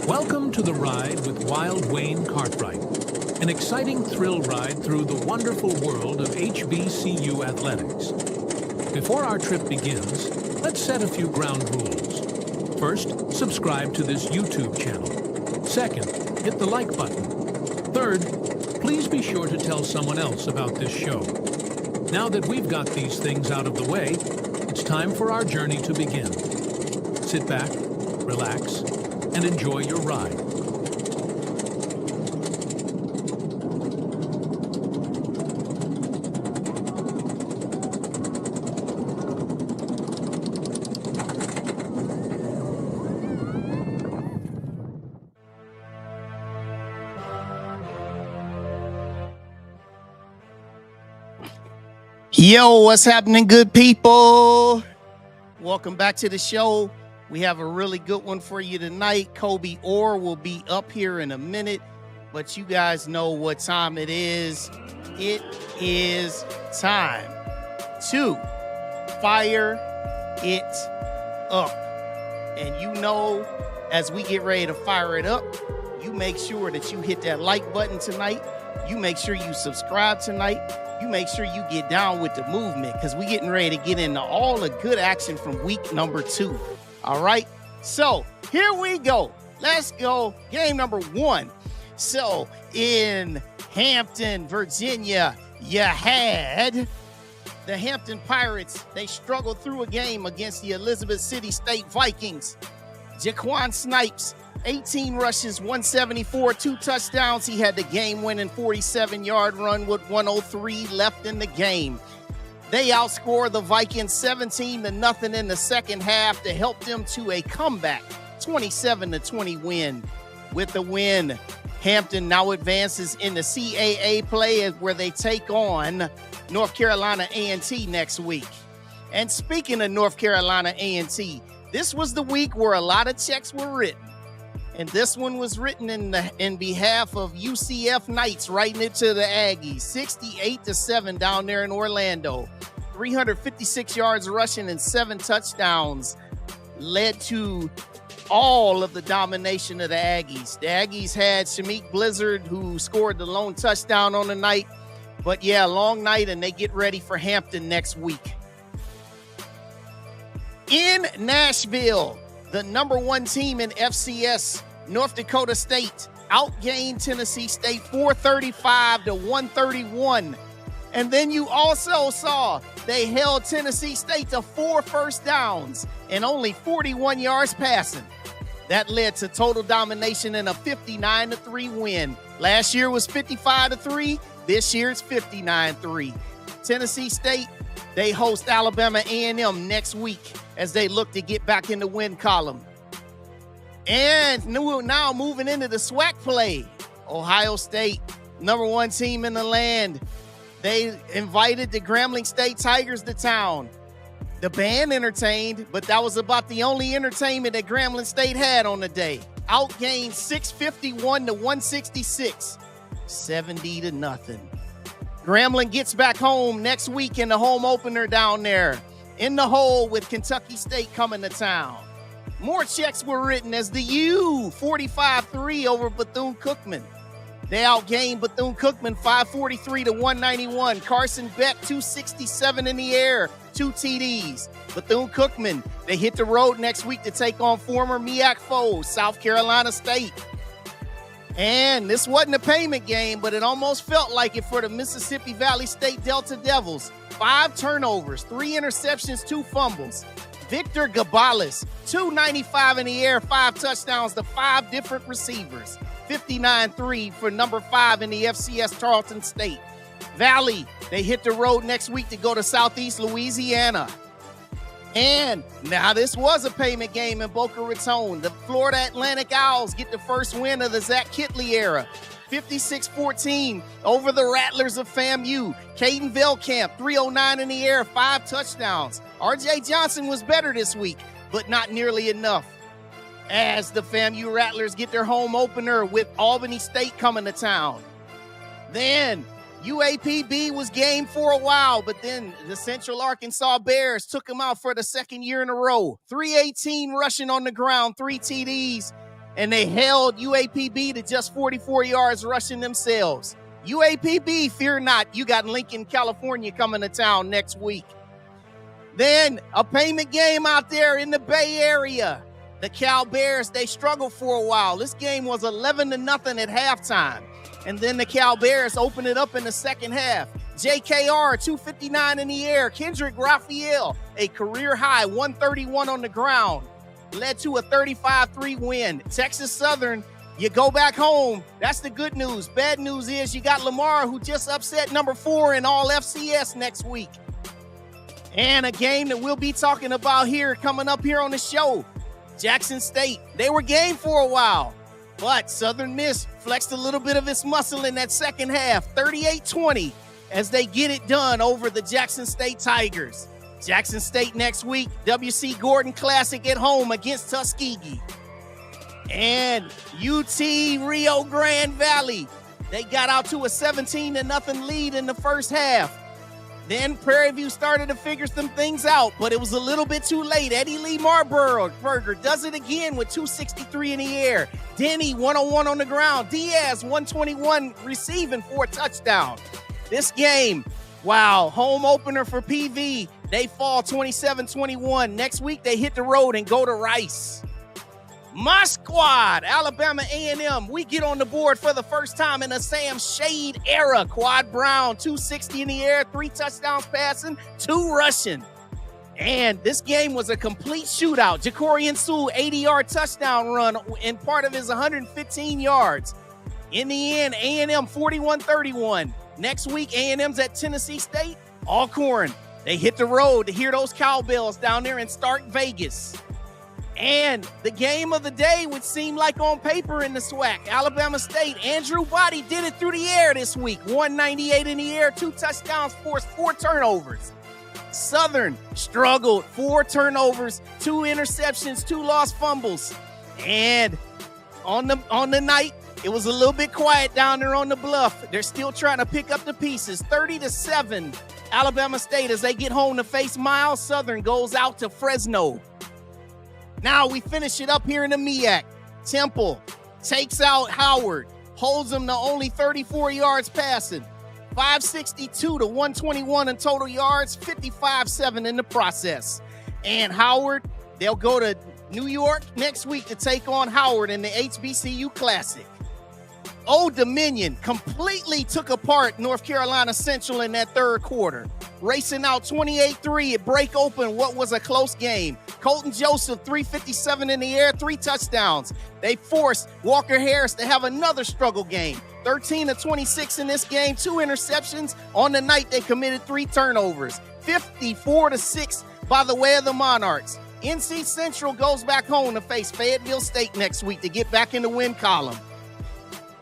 Welcome to the ride with Wild Wayne Cartwright, an exciting thrill ride through the wonderful world of HBCU athletics. Before our trip begins, let's set a few ground rules. First, subscribe to this YouTube channel. Second, hit the like button. Third, please be sure to tell someone else about this show. Now that we've got these things out of the way, it's time for our journey to begin. Sit back, relax, and enjoy your ride. Yo, what's happening, good people? Welcome back to the show. We have a really good one for you tonight. Cobi Orr will be up here in a minute, but you guys know what time it is. It is time to fire it up. And you know, as we get ready to fire it up, you make sure that you hit that like button tonight. You make sure you subscribe tonight. You make sure you get down with the movement, because we're getting ready to get into all the good action from week number 2. All right, so here we go. Let's go. Game number 1. So in Hampton, Virginia, you had the Hampton Pirates. They struggled through a game against the Elizabeth City State Vikings. Jaquan Snipes, 18 rushes, 174, 2 touchdowns. He had the game-winning 47-yard run with 1:03 left in the game. They outscored the Vikings 17-0 in the second half to help them to a comeback 27-20 win. With the win, Hampton now advances in the CAA play where they take on North Carolina A&T next week. And speaking of North Carolina A&T, this was the week where a lot of checks were written. And this one was written in behalf of UCF Knights, writing it to the Aggies, 68-7 down there in Orlando. 356 yards rushing and 7 touchdowns led to all of the domination of the Aggies. The Aggies had Shameik Blizzard, who scored the lone touchdown on the night. But yeah, long night, and they get ready for Hampton next week. In Nashville, the number 1 team in FCS, North Dakota State, outgained Tennessee State 435-131. And then you also saw they held Tennessee State to 4 first downs and only 41 yards passing. That led to total domination and a 59-3 win. Last year was 55-3. This year it's 59-3. Tennessee State, they host Alabama A&M next week as they look to get back in the win column. And now moving into the SWAC play, Ohio State, number 1 team in the land. They invited the Grambling State Tigers to town. The band entertained, but that was about the only entertainment that Grambling State had on the day. Outgained 651-166, 70-0. Grambling gets back home next week in the home opener down there in the hole with Kentucky State coming to town. More checks were written as the U 45-3 over Bethune-Cookman. They outgained Bethune-Cookman 543-191. Carson Beck 267 in the air, 2 TDs. Bethune-Cookman, they hit the road next week to take on former MEAC foes, South Carolina State. And this wasn't a payment game, but it almost felt like it for the Mississippi Valley State Delta Devils. 5 turnovers, 3 interceptions, 2 fumbles. Victor Gabales, 295 in the air, 5 touchdowns to 5 different receivers. 59-3 for number 5 in the FCS Tarleton State. Valley, they hit the road next week to go to Southeast Louisiana. And now this was a payment game in Boca Raton. The Florida Atlantic Owls get the first win of the Zach Kitley era. 56-14 over the Rattlers of FAMU. Caden Velkamp, 309 in the air, 5 touchdowns. RJ Johnson was better this week, but not nearly enough. as the FAMU Rattlers get their home opener with Albany State coming to town. Then UAPB was game for a while, but then the Central Arkansas Bears took them out for the second year in a row. 318 rushing on the ground, 3 TDs, and they held UAPB to just 44 yards rushing themselves. UAPB, fear not, you got Lincoln, California coming to town next week. Then a payment game out there in the Bay Area. The Cal Bears, they struggled for a while. This game was 11-0 at halftime. And then the Cal Bears opened it up in the second half. JKR, 259 in the air. Kendrick Raphael, a career high, 131 on the ground, led to a 35-3 win. Texas Southern, you go back home. That's the good news. Bad news is you got Lamar, who just upset number 4 in all FCS next week. And a game that we'll be talking about here coming up here on the show. Jackson State, they were game for a while, but Southern Miss flexed a little bit of its muscle in that second half, 38-20, as they get it done over the Jackson State Tigers. Jackson State next week, W.C. Gordon Classic at home against Tuskegee. And UT Rio Grande Valley, they got out to a 17-0 lead in the first half. Then Prairie View started to figure some things out, but it was a little bit too late. Eddie Lee Marburger does it again with 263 in the air. Denny, 101 on the ground. Diaz, 121 receiving for a touchdown. This game, wow, home opener for PV. They fall 27-21. Next week, they hit the road and go to Rice. My squad, Alabama A&M, we get on the board for the first time in a Sam Shade era. Quad Brown, 260 in the air, 3 touchdowns passing, 2 rushing. And this game was a complete shootout. Jacorian Sewell, 80-yard touchdown run and part of his 115 yards. In the end, A&M 41-31. Next week, A&M's at Tennessee State. Alcorn, they hit the road to hear those cowbells down there in Stark Vegas. And the game of the day would seem like on paper in the SWAC. Alabama State, Andrew Body did it through the air this week. 198 in the air, 2 touchdowns, forced 4 turnovers. Southern struggled, 4 turnovers, 2 interceptions, 2 lost fumbles. And on the night, it was a little bit quiet down there on the bluff. They're still trying to pick up the pieces. 30-7, Alabama State as they get home to face Miles. Southern goes out to Fresno. Now we finish it up here in the MEAC. Temple takes out Howard, holds them to only 34 yards passing, 562 to 121 in total yards, 55-7 in the process. And Howard, they'll go to New York next week to take on Howard in the HBCU Classic. Old Dominion completely took apart North Carolina Central in that third quarter, racing out 28-3 at break open what was a close game. Colton Joseph, 357 in the air, 3 touchdowns. They forced Walker Harris to have another struggle game. 13-26 in this game, 2 interceptions. On the night, they committed 3 turnovers. 54-6 by the way of the Monarchs. NC Central goes back home to face Fayetteville State next week to get back in the win column.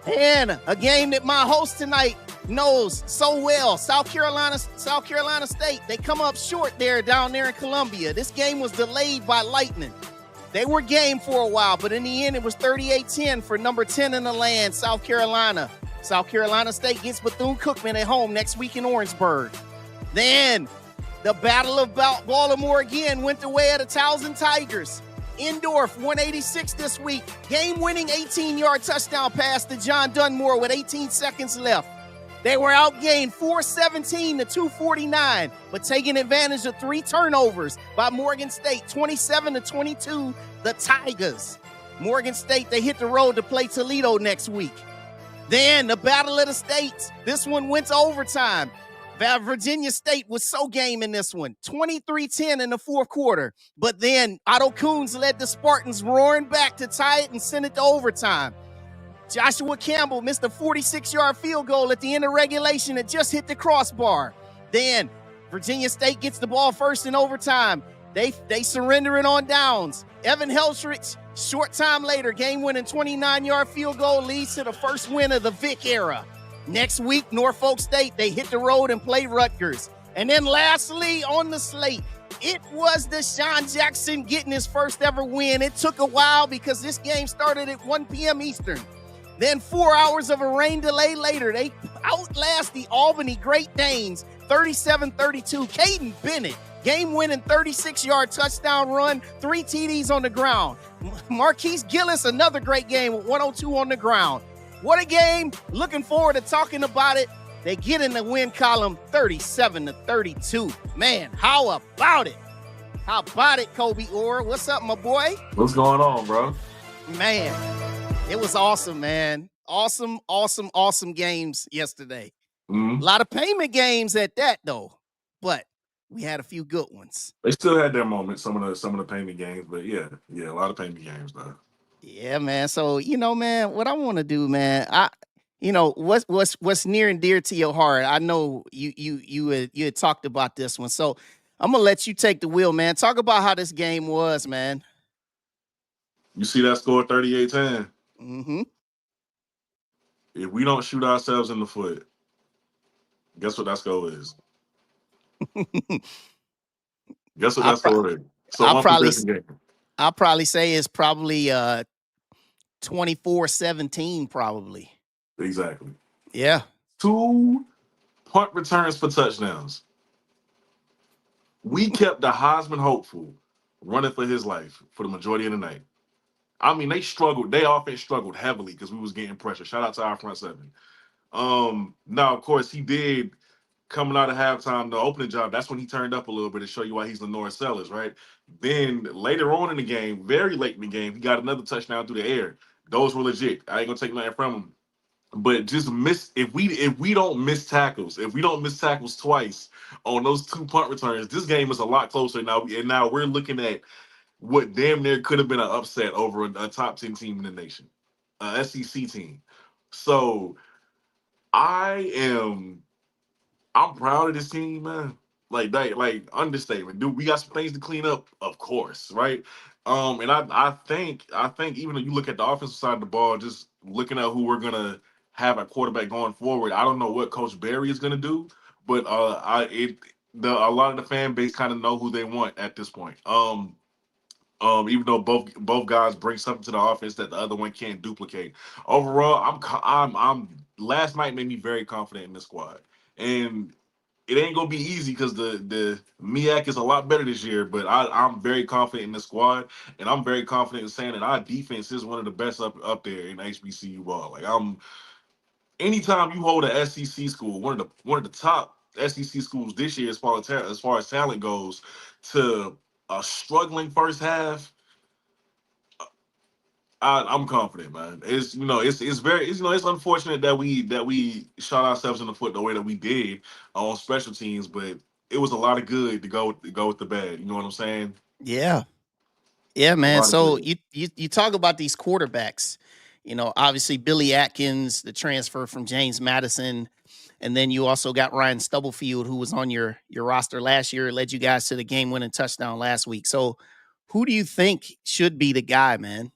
And a game that my host tonight knows so well, South Carolina State. They come up short down there in Columbia. This game was delayed by lightning. They were game for a while, but in the end, it was 38-10 for number 10 in the land, South Carolina. South Carolina State gets Bethune-Cookman at home next week in Orangeburg. Then the Battle of Baltimore again went the way of the Towson Tigers. Endorf, 186 this week. Game-winning 18-yard touchdown pass to John Dunmore with 18 seconds left. They were outgained 417 to 249, but taking advantage of 3 turnovers by Morgan State, 27-22, the Tigers. Morgan State, they hit the road to play Toledo next week. Then the Battle of the States. This one went to overtime. Virginia State was so game in this one, 23-10 in the fourth quarter. But then Otto Coons led the Spartans roaring back to tie it and send it to overtime. Joshua Campbell missed a 46-yard field goal at the end of regulation that just hit the crossbar. Then Virginia State gets the ball first in overtime. They surrender it on downs. Evan Helfrich, short time later, game-winning 29-yard field goal leads to the first win of the Vic era. Next week, Norfolk State, they hit the road and play Rutgers. And then lastly on the slate, It was Deshaun Jackson getting his first ever win. It took a while because this game started at 1 p.m. Eastern. Then 4 hours of a rain delay later, they outlast the Albany Great Danes 37-32. Caden Bennett, game-winning 36-yard touchdown run, 3 TDs on the ground. Marquise Gillis, another great game with 102 on the ground. What a game. Looking forward to talking about it. They get in the win column 37-32. Man, how about it? How about it, Cobi Orr? What's up, my boy? What's going on, bro? Man, it was awesome, man. Awesome games yesterday. A lot of payment games at that, though. But we had a few good ones. They still had their moments, some of the payment games, but yeah, a lot of payment games, though. Yeah, man. So, man, what I want to do, man, what's near and dear to your heart. I know you had talked about this one. So I'm gonna let you take the wheel, man. Talk about how this game was, man. You see that score 38-10? Mm-hmm. If we don't shoot ourselves in the foot, guess what that score is? Guess what that score is? So I'll probably say it's probably 24-17, probably. Exactly. Yeah. 2 punt returns for touchdowns. We kept the Heisman hopeful running for his life for the majority of the night. I mean, they struggled. Their offense struggled heavily because we was getting pressure. Shout out to our front seven. Now, of course, he did coming out of halftime, the opening job. That's when he turned up a little bit to show you why he's Lenore Sellers, right? Then later on in the game, very late in the game, he got another touchdown through the air. Those were legit. I ain't gonna take nothing from him. But just if we don't miss tackles, twice on those 2 punt returns, this game is a lot closer now. And now we're looking at what damn near could have been an upset over a top 10 team in the nation, a SEC team. So I'm proud of this team, man. Like understatement, dude. We got some things to clean up, of course, right? And I think even though you look at the offensive side of the ball, just looking at who we're gonna have a quarterback going forward, I don't know what Coach Barry is gonna do, but a lot of the fan base kind of know who they want at this point. Even though both guys bring something to the offense that the other one can't duplicate. Overall, I'm last night made me very confident in this squad, and it ain't gonna be easy because the MEAC is a lot better this year. But I'm very confident in the squad, and I'm very confident in saying that our defense is one of the best up there in HBCU ball. Like anytime you hold a SEC school, one of the top SEC schools this year as far as talent goes, to a struggling first half, I'm confident, man. It's it's unfortunate that we shot ourselves in the foot the way that we did on special teams, but it was a lot of good to go with the bad. You know what I'm saying? Yeah. Yeah, man. So you talk about these quarterbacks. Obviously Billy Atkins, the transfer from James Madison, and then you also got Ryan Stubblefield, who was on your roster last year, led you guys to the game-winning touchdown last week. So who do you think should be the guy, man?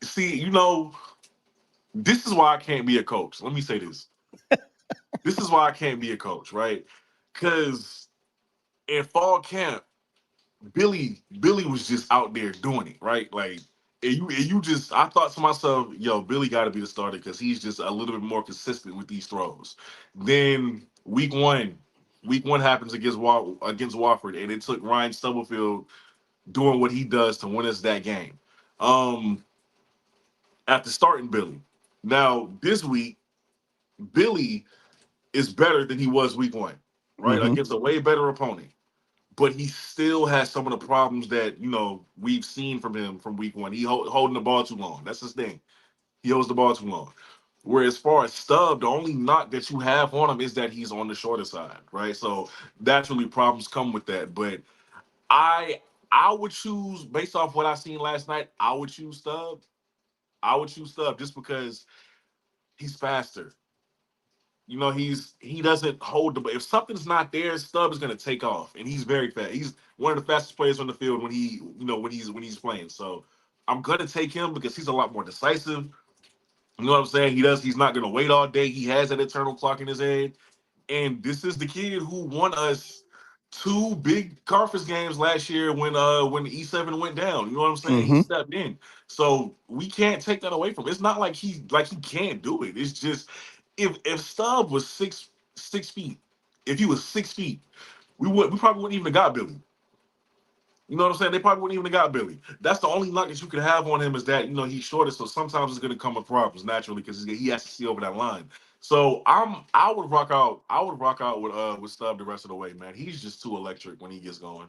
See, this is why I can't be a coach. Let me say this. This is why I can't be a coach, right? Because in fall camp, Billy was just out there doing it, right? Like, I thought to myself, yo, Billy got to be the starter because he's just a little bit more consistent with these throws. Then week one happens against Wofford, and it took Ryan Stubblefield doing what he does to win us that game. After starting Billy, now this week, Billy is better than he was week one, right? Against a way better opponent. But he still has some of the problems that we've seen from him from week one. He holding the ball too long. That's his thing. He holds the ball too long. Whereas, as far as Stubb, the only knock that you have on him is that he's on the shorter side, right? So naturally, problems come with that. But I would choose, based off what I seen last night, I would choose Stubb. Just because he's faster. He doesn't hold the. If something's not there, Stubb is going to take off, and he's very fast. He's one of the fastest players on the field when he's playing. So I'm going to take him because he's a lot more decisive. You know what I'm saying? He's not gonna wait all day. He has that eternal clock in his head. And this is the kid who won us two big conference games last year when the E7 went down. You know what I'm saying? He Mm-hmm. stepped in. So we can't take that away from him. It's not like he can't do it. It's just if Stubb was 6 feet, if he was 6 feet, we probably wouldn't even have got Billy. You know what I'm saying? They probably wouldn't even have got Billy. That's the only knock that you could have on him is that he's shorter, so sometimes it's going to come with problems naturally because he has to see over that line. So I would rock out. I would rock out with Stubb the rest of the way, man. He's just too electric when he gets going.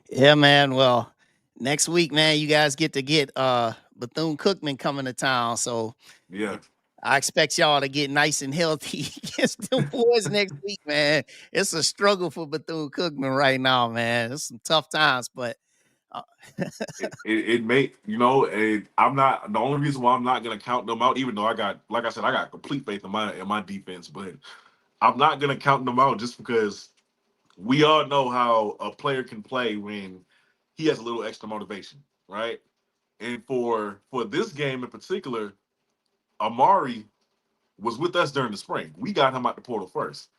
Yeah, man. Well, next week, man, you guys get Bethune-Cookman coming to town, so Yeah. I expect y'all to get nice and healthy against the boys next week, man. It's a struggle for Bethune-Cookman right now, man. It's some tough times, but it may I'm not the only reason why I'm not gonna count them out, even though I got complete faith in my defense, but I'm not gonna count them out just because we all know how a player can play when he has a little extra motivation, right? And for this game in particular, Amari was with us during the spring. We got him out the portal first,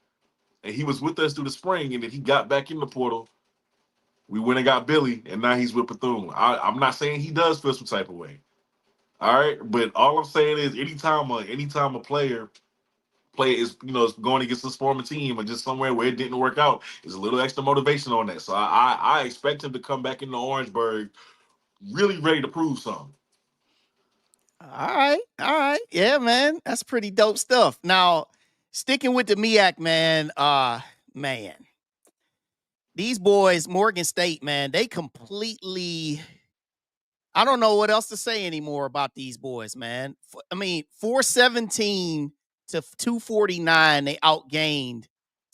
and he was with us through the spring, and then he got back in the portal. We went and got Billy, and now he's with Bethune. I'm not saying he does feel some type of way, all right, but all I'm saying is anytime a player is is going against this former team or just somewhere where it didn't work out, there's a little extra motivation on that. So I expect him to come back into Orangeburg really ready to prove something. all right. Yeah, man. That's pretty dope stuff. Now, sticking with the MEAC, man, man. These boys, Morgan State, man, they completely I don't know what else to say anymore about these boys, man. I mean, 417 to 249, they outgained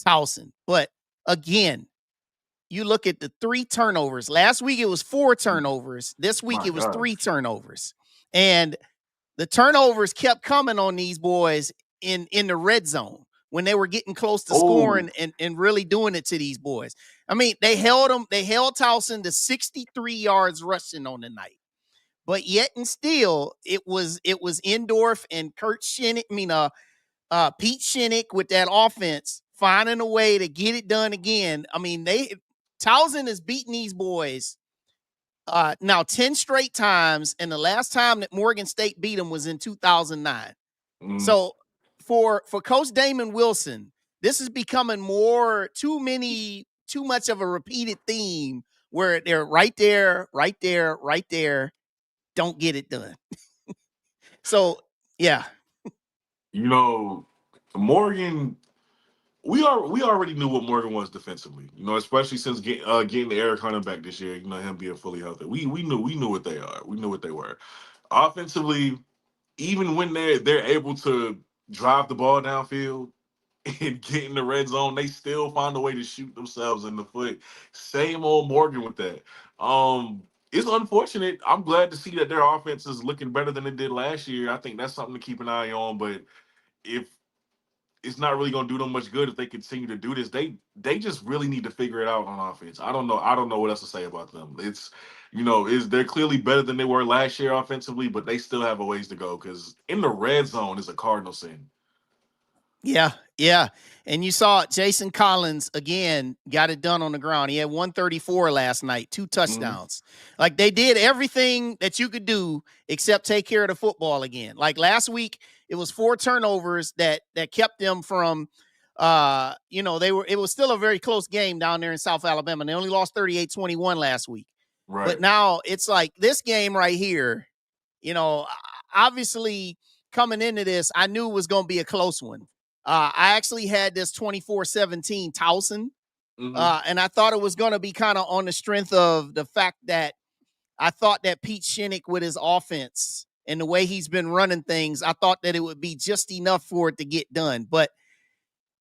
Towson. But again, you look at the 3 turnovers. Last week it was 4 turnovers. This week My it was God. 3 turnovers. And the turnovers kept coming on these boys in the red zone when they were getting close to scoring and really doing it to these boys. I mean, they held Towson to 63 yards rushing on the night. But yet and still, it was Endorf and Kurt Shinnick, Pete Shinnick with that offense finding a way to get it done again. I mean, Towson has beaten these boys now 10 straight times, and the last time that Morgan State beat them was in 2009. So for Coach Damon Wilson, this is becoming too much of a repeated theme where they're right there, don't get it done. So, yeah. Morgan, we already knew what Morgan was defensively. Especially since getting the Eric Hunter back this year. Him being fully healthy. We knew what they are. We knew what they were. Offensively, even when they're able to drive the ball downfield and get in the red zone, they still find a way to shoot themselves in the foot. Same old Morgan with that. It's unfortunate. I'm glad to see that their offense is looking better than it did last year. I think that's something to keep an eye on. But if it's not really going to do them much good if they continue to do this, they just really need to figure it out on offense. I don't know what else to say about them. They're clearly better than they were last year offensively, but they still have a ways to go because in the red zone is a cardinal sin. Yeah. And you saw Jason Collins again got it done on the ground. He had 134 last night, 2 touchdowns. Like they did everything that you could do except take care of the football again. Like last week, it was 4 turnovers that kept them from it was still a very close game down there in South Alabama. They only lost 38-21 last week. Right. But now it's like this game right here, obviously coming into this, I knew it was going to be a close one. I actually had this 24-17 Towson, and I thought it was going to be kind of on the strength of the fact that I thought that Pete Shinnick with his offense and the way he's been running things, I thought that it would be just enough for it to get done. But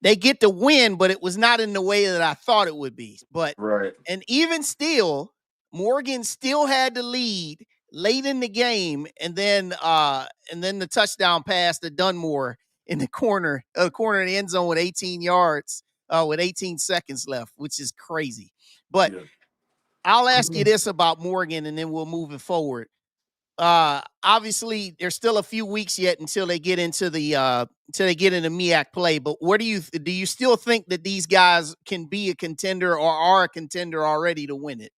they get the win, but it was not in the way that I thought it would be. But right. And even still, Morgan still had the lead late in the game, and then the touchdown pass to Dunmore in the corner of the end zone with 18 yards, with 18 seconds left, which is crazy. But I'll ask you this about Morgan, and then we'll move it forward. Obviously there's still a few weeks yet until they get into the MEAC play, but what do you still think that these guys can be a contender or are a contender already to win it?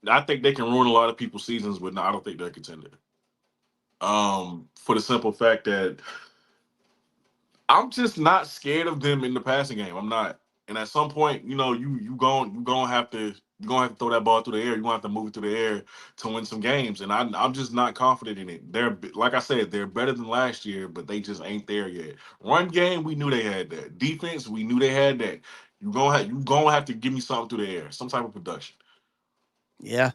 I think they can ruin a lot of people's seasons, but no, I don't think they're a contender. For the simple fact that I'm just not scared of them in the passing game. I'm not. And at some point, you gonna have to throw that ball through the air. You're gonna have to move it through the air to win some games. And I'm just not confident in it. They're, like I said, they're better than last year, but they just ain't there yet. Run game, we knew they had that. Defense, we knew they had that. You gonna have to give me something through the air, some type of production. Yeah.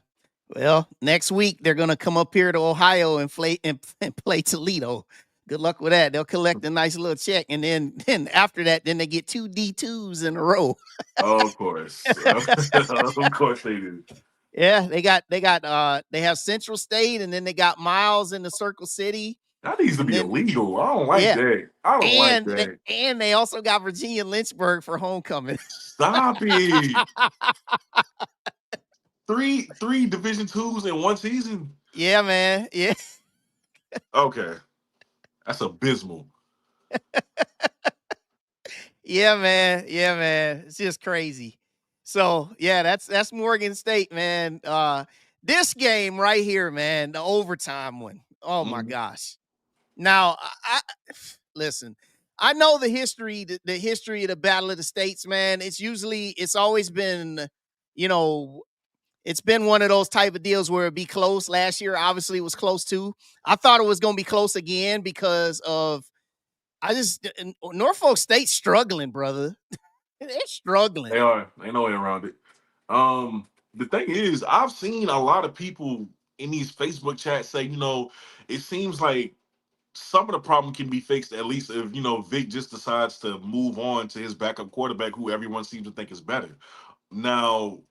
Well, next week they're gonna come up here to Ohio and play Toledo. Good luck with that. They'll collect a nice little check, and then after that, then they get 2 D2s in a row. Of course, of course they do. Yeah, they have Central State, and then they got Miles in the Circle City. That needs to be Then, illegal. I don't like yeah, that. I don't like and that. they also got Virginia Lynchburg for homecoming. Stop it. Three Division twos in one season. Yeah, man. Yeah. Okay, that's abysmal. Yeah, man. Yeah, man. It's just crazy. So yeah, that's Morgan State, man. This game right here, man, the overtime one. Oh my gosh. Now, I listen. I know the history of the Battle of the States, man. It's always been, it's been one of those type of deals where it'd be close. Last year, obviously, it was close too. I thought it was going to be close again because of Norfolk State's struggling, brother. They're struggling. They are. Ain't no way around it. The thing is, I've seen a lot of people in these Facebook chats say, it seems like some of the problem can be fixed, at least if Vic just decides to move on to his backup quarterback, who everyone seems to think is better. Now,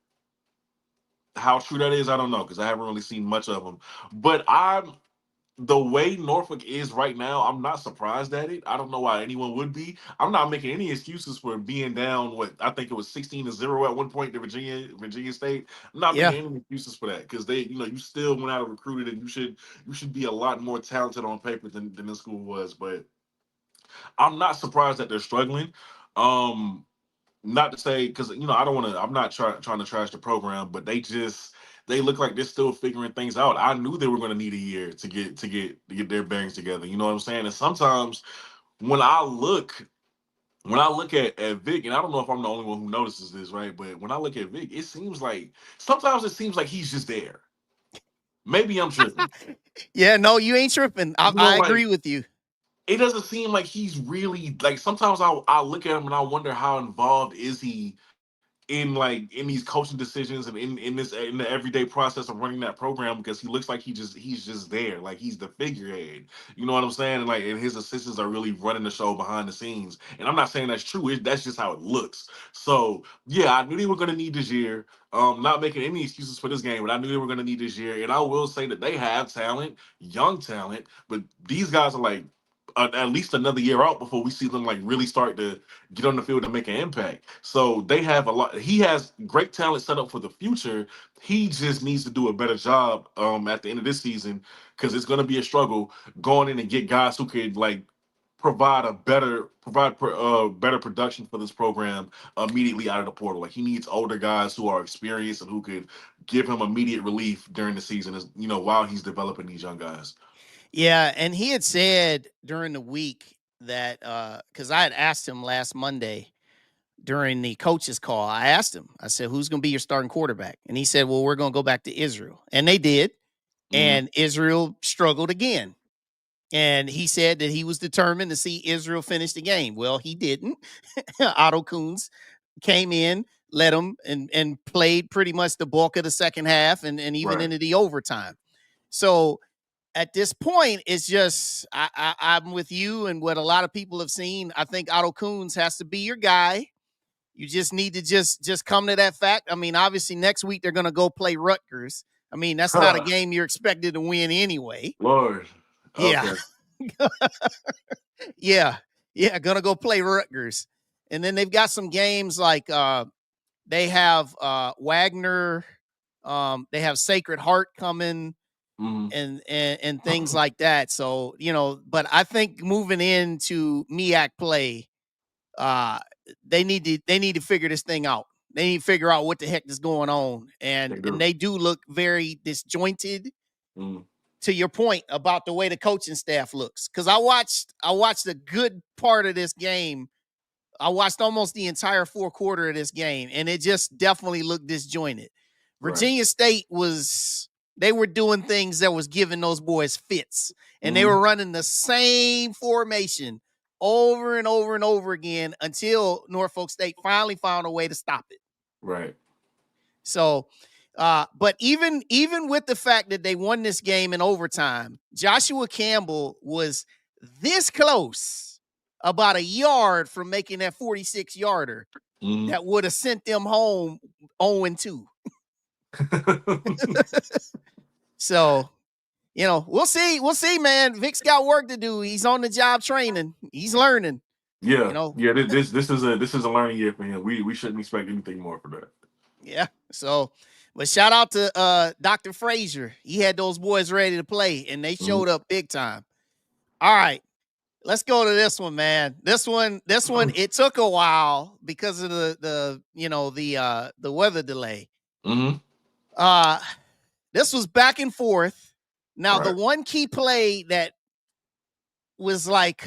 how true that is, I don't know, because I haven't really seen much of them. But the way Norfolk is right now, I'm not surprised at it. I don't know why anyone would be. I'm not making any excuses for being down. What I think it was 16-0 at one point to Virginia State. I'm not Yeah. making any excuses for that because they, you still went out and recruited, and you should be a lot more talented on paper than this school was. But I'm not surprised that they're struggling. Not to say, because I don't want to. I'm not trying to trash the program, but they look like they're still figuring things out. I knew they were going to need a year to get their bearings together. You know what I'm saying? And sometimes when I look at Vic, and I don't know if I'm the only one who notices this, right? But when I look at Vic, sometimes it seems like he's just there. Maybe I'm tripping. Yeah, no, you ain't tripping. I agree with you. It doesn't seem like he's really like. Sometimes I look at him and I wonder how involved is he in these coaching decisions and in the everyday process of running that program, because he looks like he's just there, like he's the figurehead. You know what I'm saying? And his assistants are really running the show behind the scenes. And I'm not saying that's true. That's just how it looks. So yeah, I knew they were going to need this year. Not making any excuses for this game, but I knew they were going to need this year. And I will say that they have talent, young talent, but these guys are like at least another year out before we see them like really start to get on the field and make an impact. So they have a lot. He has great talent set up for the future. He just needs to do a better job at the end of this season, because it's going to be a struggle going in and get guys who could like provide better production for this program immediately out of the portal. Like he needs older guys who are experienced and who could give him immediate relief during the season, as while he's developing these young guys. Yeah, and he had said during the week that because I had asked him last Monday during the coach's call, I asked him, I said, who's going to be your starting quarterback? And he said, well, we're going to go back to Israel. And they did. And Israel struggled again. And he said that he was determined to see Israel finish the game. Well, he didn't. Otto Kuhns came in, led him, and played pretty much the bulk of the second half and even into the overtime. So at this point, it's just I'm with you and what a lot of people have seen. I think Otto Kuhns has to be your guy. You just need to just come to that fact. I mean, obviously next week they're going to go play Rutgers. I mean, that's not a game you're expected to win anyway. Lord. Okay. Yeah. Yeah, gonna go play Rutgers. And then they've got some games like they have Wagner They have Sacred Heart coming Mhm. and things like that. So, but I think moving into MEAC play, uh, they need to figure this thing out. They need to figure out what the heck is going on. They And do. they do look very disjointed, Mm. to your point about the way the coaching staff looks. Cause I watched a good part of this game. I watched almost the entire fourth quarter of this game, and it just definitely looked disjointed. Right. Virginia State they were doing things that was giving those boys fits, and they Mhm. were running the same formation over and over and over again until Norfolk State finally found a way to stop it. Right. So, but even with the fact that they won this game in overtime, Joshua Campbell was this close, about a yard from making that 46-yarder Mhm. that would have sent them home 0-2. So, we'll see. We'll see, man. Vic's got work to do. He's on the job training. He's learning. Yeah. You know, Yeah. This is a learning year for him. We shouldn't expect anything more for that. yeah. So, but shout out to Dr. Frazier. He had those boys ready to play, and they Mhm. showed up big time. All right. Let's go to this one, man. This one, it took a while because of the weather delay. Mhm. Uh this was back and forth. Now, the Right. one key play that was like,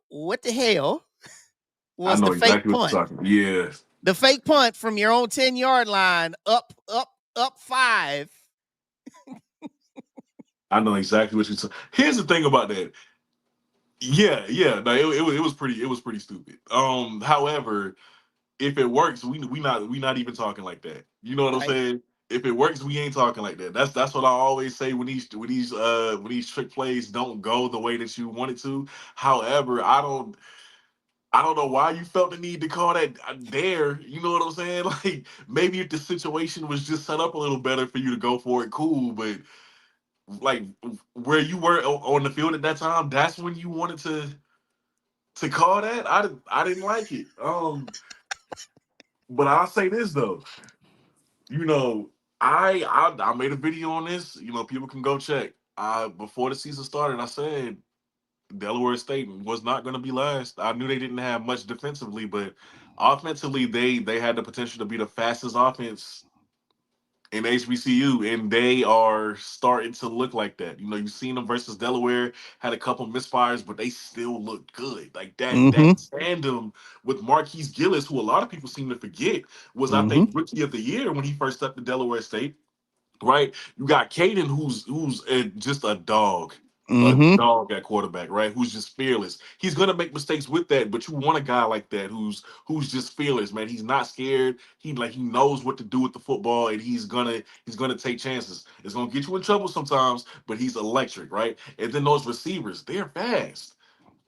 what the hell, I was know the fake exactly what punt. you're talking about. Yes. The fake punt from your own 10-yard line, up 5. I know exactly what you're talking. Here's the thing about that. Yeah, yeah. No, it was pretty stupid. However, if it works, we not even talking like that. You know what I'm Right. saying? If it works, we ain't talking like that. That's what I always say when these trick plays don't go the way that you want it to. However, I don't know why you felt the need to call that dare. You know what I'm saying? Like maybe if the situation was just set up a little better for you to go for it, cool. But like where you were on the field at that time, that's when you wanted to call that. I didn't like it. But I'll say this though, you know, I made a video on this. People can go check. Before the season started, I said Delaware State was not going to be last. I knew they didn't have much defensively, but offensively, they had the potential to be the fastest offense in HBCU, and they are starting to look like that. You've seen them versus Delaware, had a couple misfires, but they still look good. Like that Mm-hmm. tandem with Marquise Gillis, who a lot of people seem to forget was, I Mm-hmm. think, rookie of the year when he first stepped to Delaware State. Right? You got Caden, who's just a Mm-hmm. dog at quarterback, right? Who's just fearless. He's gonna make mistakes with that, but you want a guy like that who's just fearless, man. He's not scared. He knows what to do with the football, and he's gonna take chances. It's gonna get you in trouble sometimes, but he's electric, right? And then those receivers, they're fast.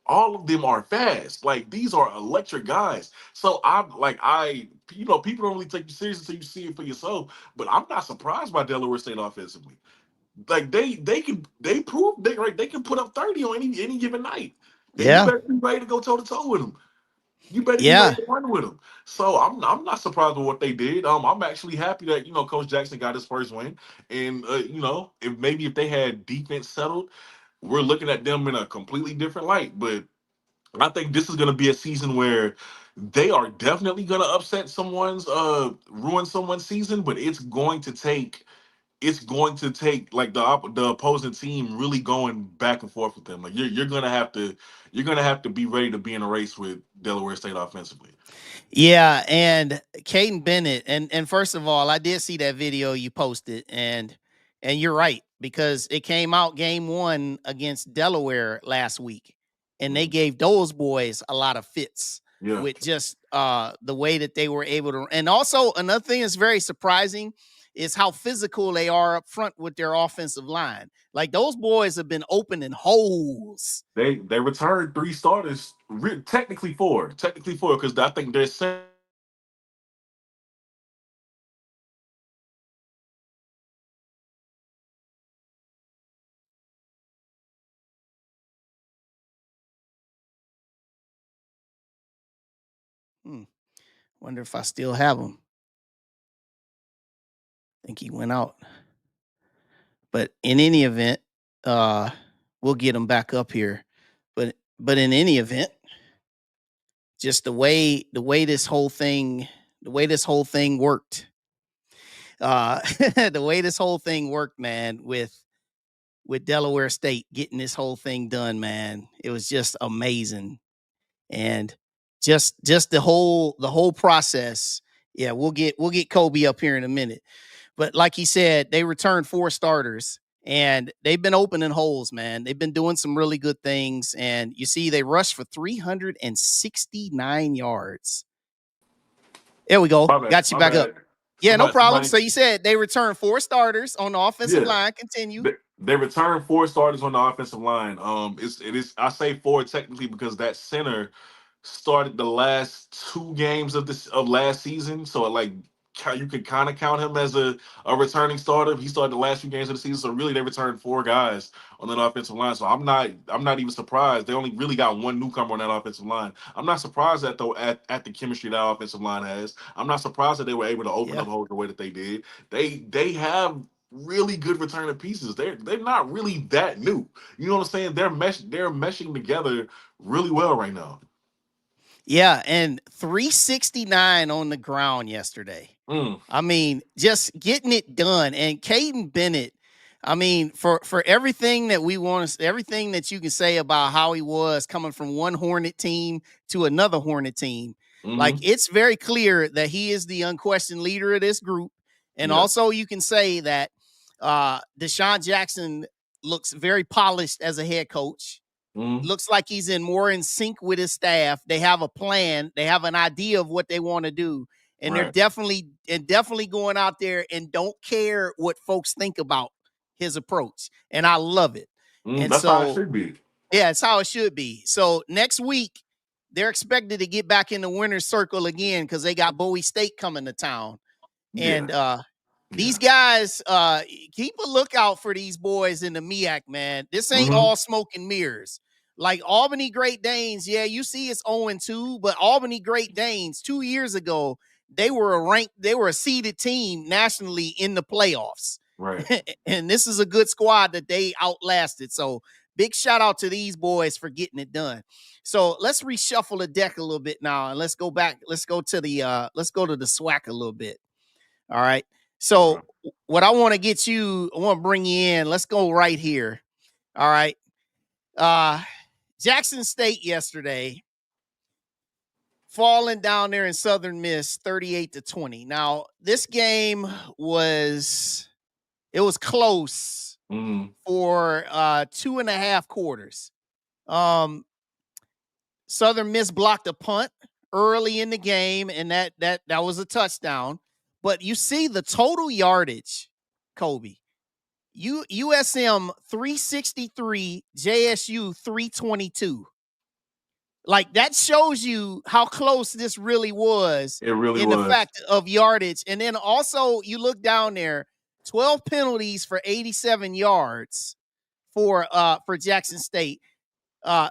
All of them are fast. Like these are electric guys. So people don't really take you serious until you see it for yourself. But I'm not surprised by Delaware State offensively. Like they prove they can put up 30 on any given night, and you Yeah. better be ready to go toe to toe with them. You better be ready Yeah. to run with them. So I'm not surprised with what they did. I'm actually happy that Coach Jackson got his first win, and if they had defense settled, we're looking at them in a completely different light. But I think this is going to be a season where they are definitely going to ruin someone's season, but it's going to take like the opposing team really going back and forth with them. Like you're gonna have to be ready to be in a race with Delaware State offensively. Yeah, and Caden Bennett, and first of all, I did see that video you posted, and you're right, because it came out game 1 against Delaware last week, and they Mhm. gave those boys a lot of fits Yeah, with just the way that they were able to. And also, another thing that's very surprising is how physical they are up front with their offensive line. Like those boys have been opening holes. they returned 3 starters, technically four, because I think they're saying Hmm. Wonder if I still have them. think he went out. But in any event, we'll get him back up here. But in any event, just the way this whole thing worked. The way this whole thing worked, man, with Delaware State getting this whole thing done, man. It was just amazing. And just the whole process. Yeah, we'll get Cobi up here in a minute. But like he said, they returned 4 starters and they've been opening holes, man. They've been doing some really good things. And you see, they rushed for 369 yards. There we go. My bad. Got you back up. Yeah, no problem. Somebody, So you said they returned 4 starters on the offensive line. Continue. They returned 4 starters on the offensive line. It is I say 4 technically because that center started the last 2 games of last season, so you could kind of count him as a returning starter. He started the last few games of the season, so really they returned 4 guys on that offensive line. So I'm not even surprised. They only really got 1 newcomer on that offensive line. I'm not surprised at the chemistry that offensive line has. I'm not surprised that they were able to open up holes the way that they did. They have really good returning pieces. They're not really that new. You know what I'm saying? They're meshing together really well right now. Yeah, and 369 on the ground yesterday. I mean, just getting it done. And Caden Bennett, I mean, for everything that we want to, everything that you can say about how he was coming from one Hornet team to another Hornet team, like it's very clear that he is the unquestioned leader of this group. And also you can say that Deshaun Jackson looks very polished as a head coach. Looks like he's more in sync with his staff. They have a plan. They have an idea of what they want to do. And they're definitely going out there and don't care what folks think about his approach. And I love it. And that's how it should be. Yeah, it's how it should be. So next week, they're expected to get back in the winner's circle again because they got Bowie State coming to town. And these guys, keep a lookout for these boys in the MEAC, man. This ain't all smoke and mirrors. Like Albany Great Danes, yeah, you see it's 0-2, but Albany Great Danes 2 years ago, they were a seeded team nationally in the playoffs. Right. And this is a good squad that they outlasted. So big shout out to these boys for getting it done. So let's reshuffle the deck a little bit now and let's go back. Let's go to the SWAC a little bit. All right. So what I want to bring you in. Let's go right here. All right. Jackson State yesterday falling down there in Southern Miss 38-20. Now, this game was close for 2.5 quarters. Southern Miss blocked a punt early in the game, and that was a touchdown. But you see the total yardage, Cobi. USM 363, JSU 322. Like that shows you how close this really was. It really in was. The fact of yardage. And then also you look down there, 12 penalties for 87 yards for Jackson State.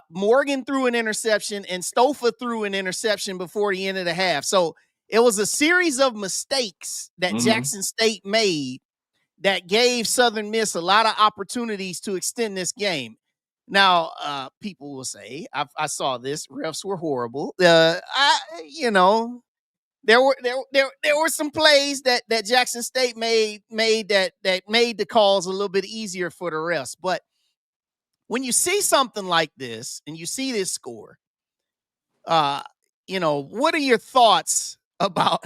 Morgan threw an interception and Stofa threw an interception before the end of the half. So it was a series of mistakes that Jackson State made that gave Southern Miss a lot of opportunities to extend this game. Now, people will say, I saw this, refs were horrible. There were some plays that Jackson State made that made the calls a little bit easier for the refs. But when you see something like this and you see this score, what are your thoughts about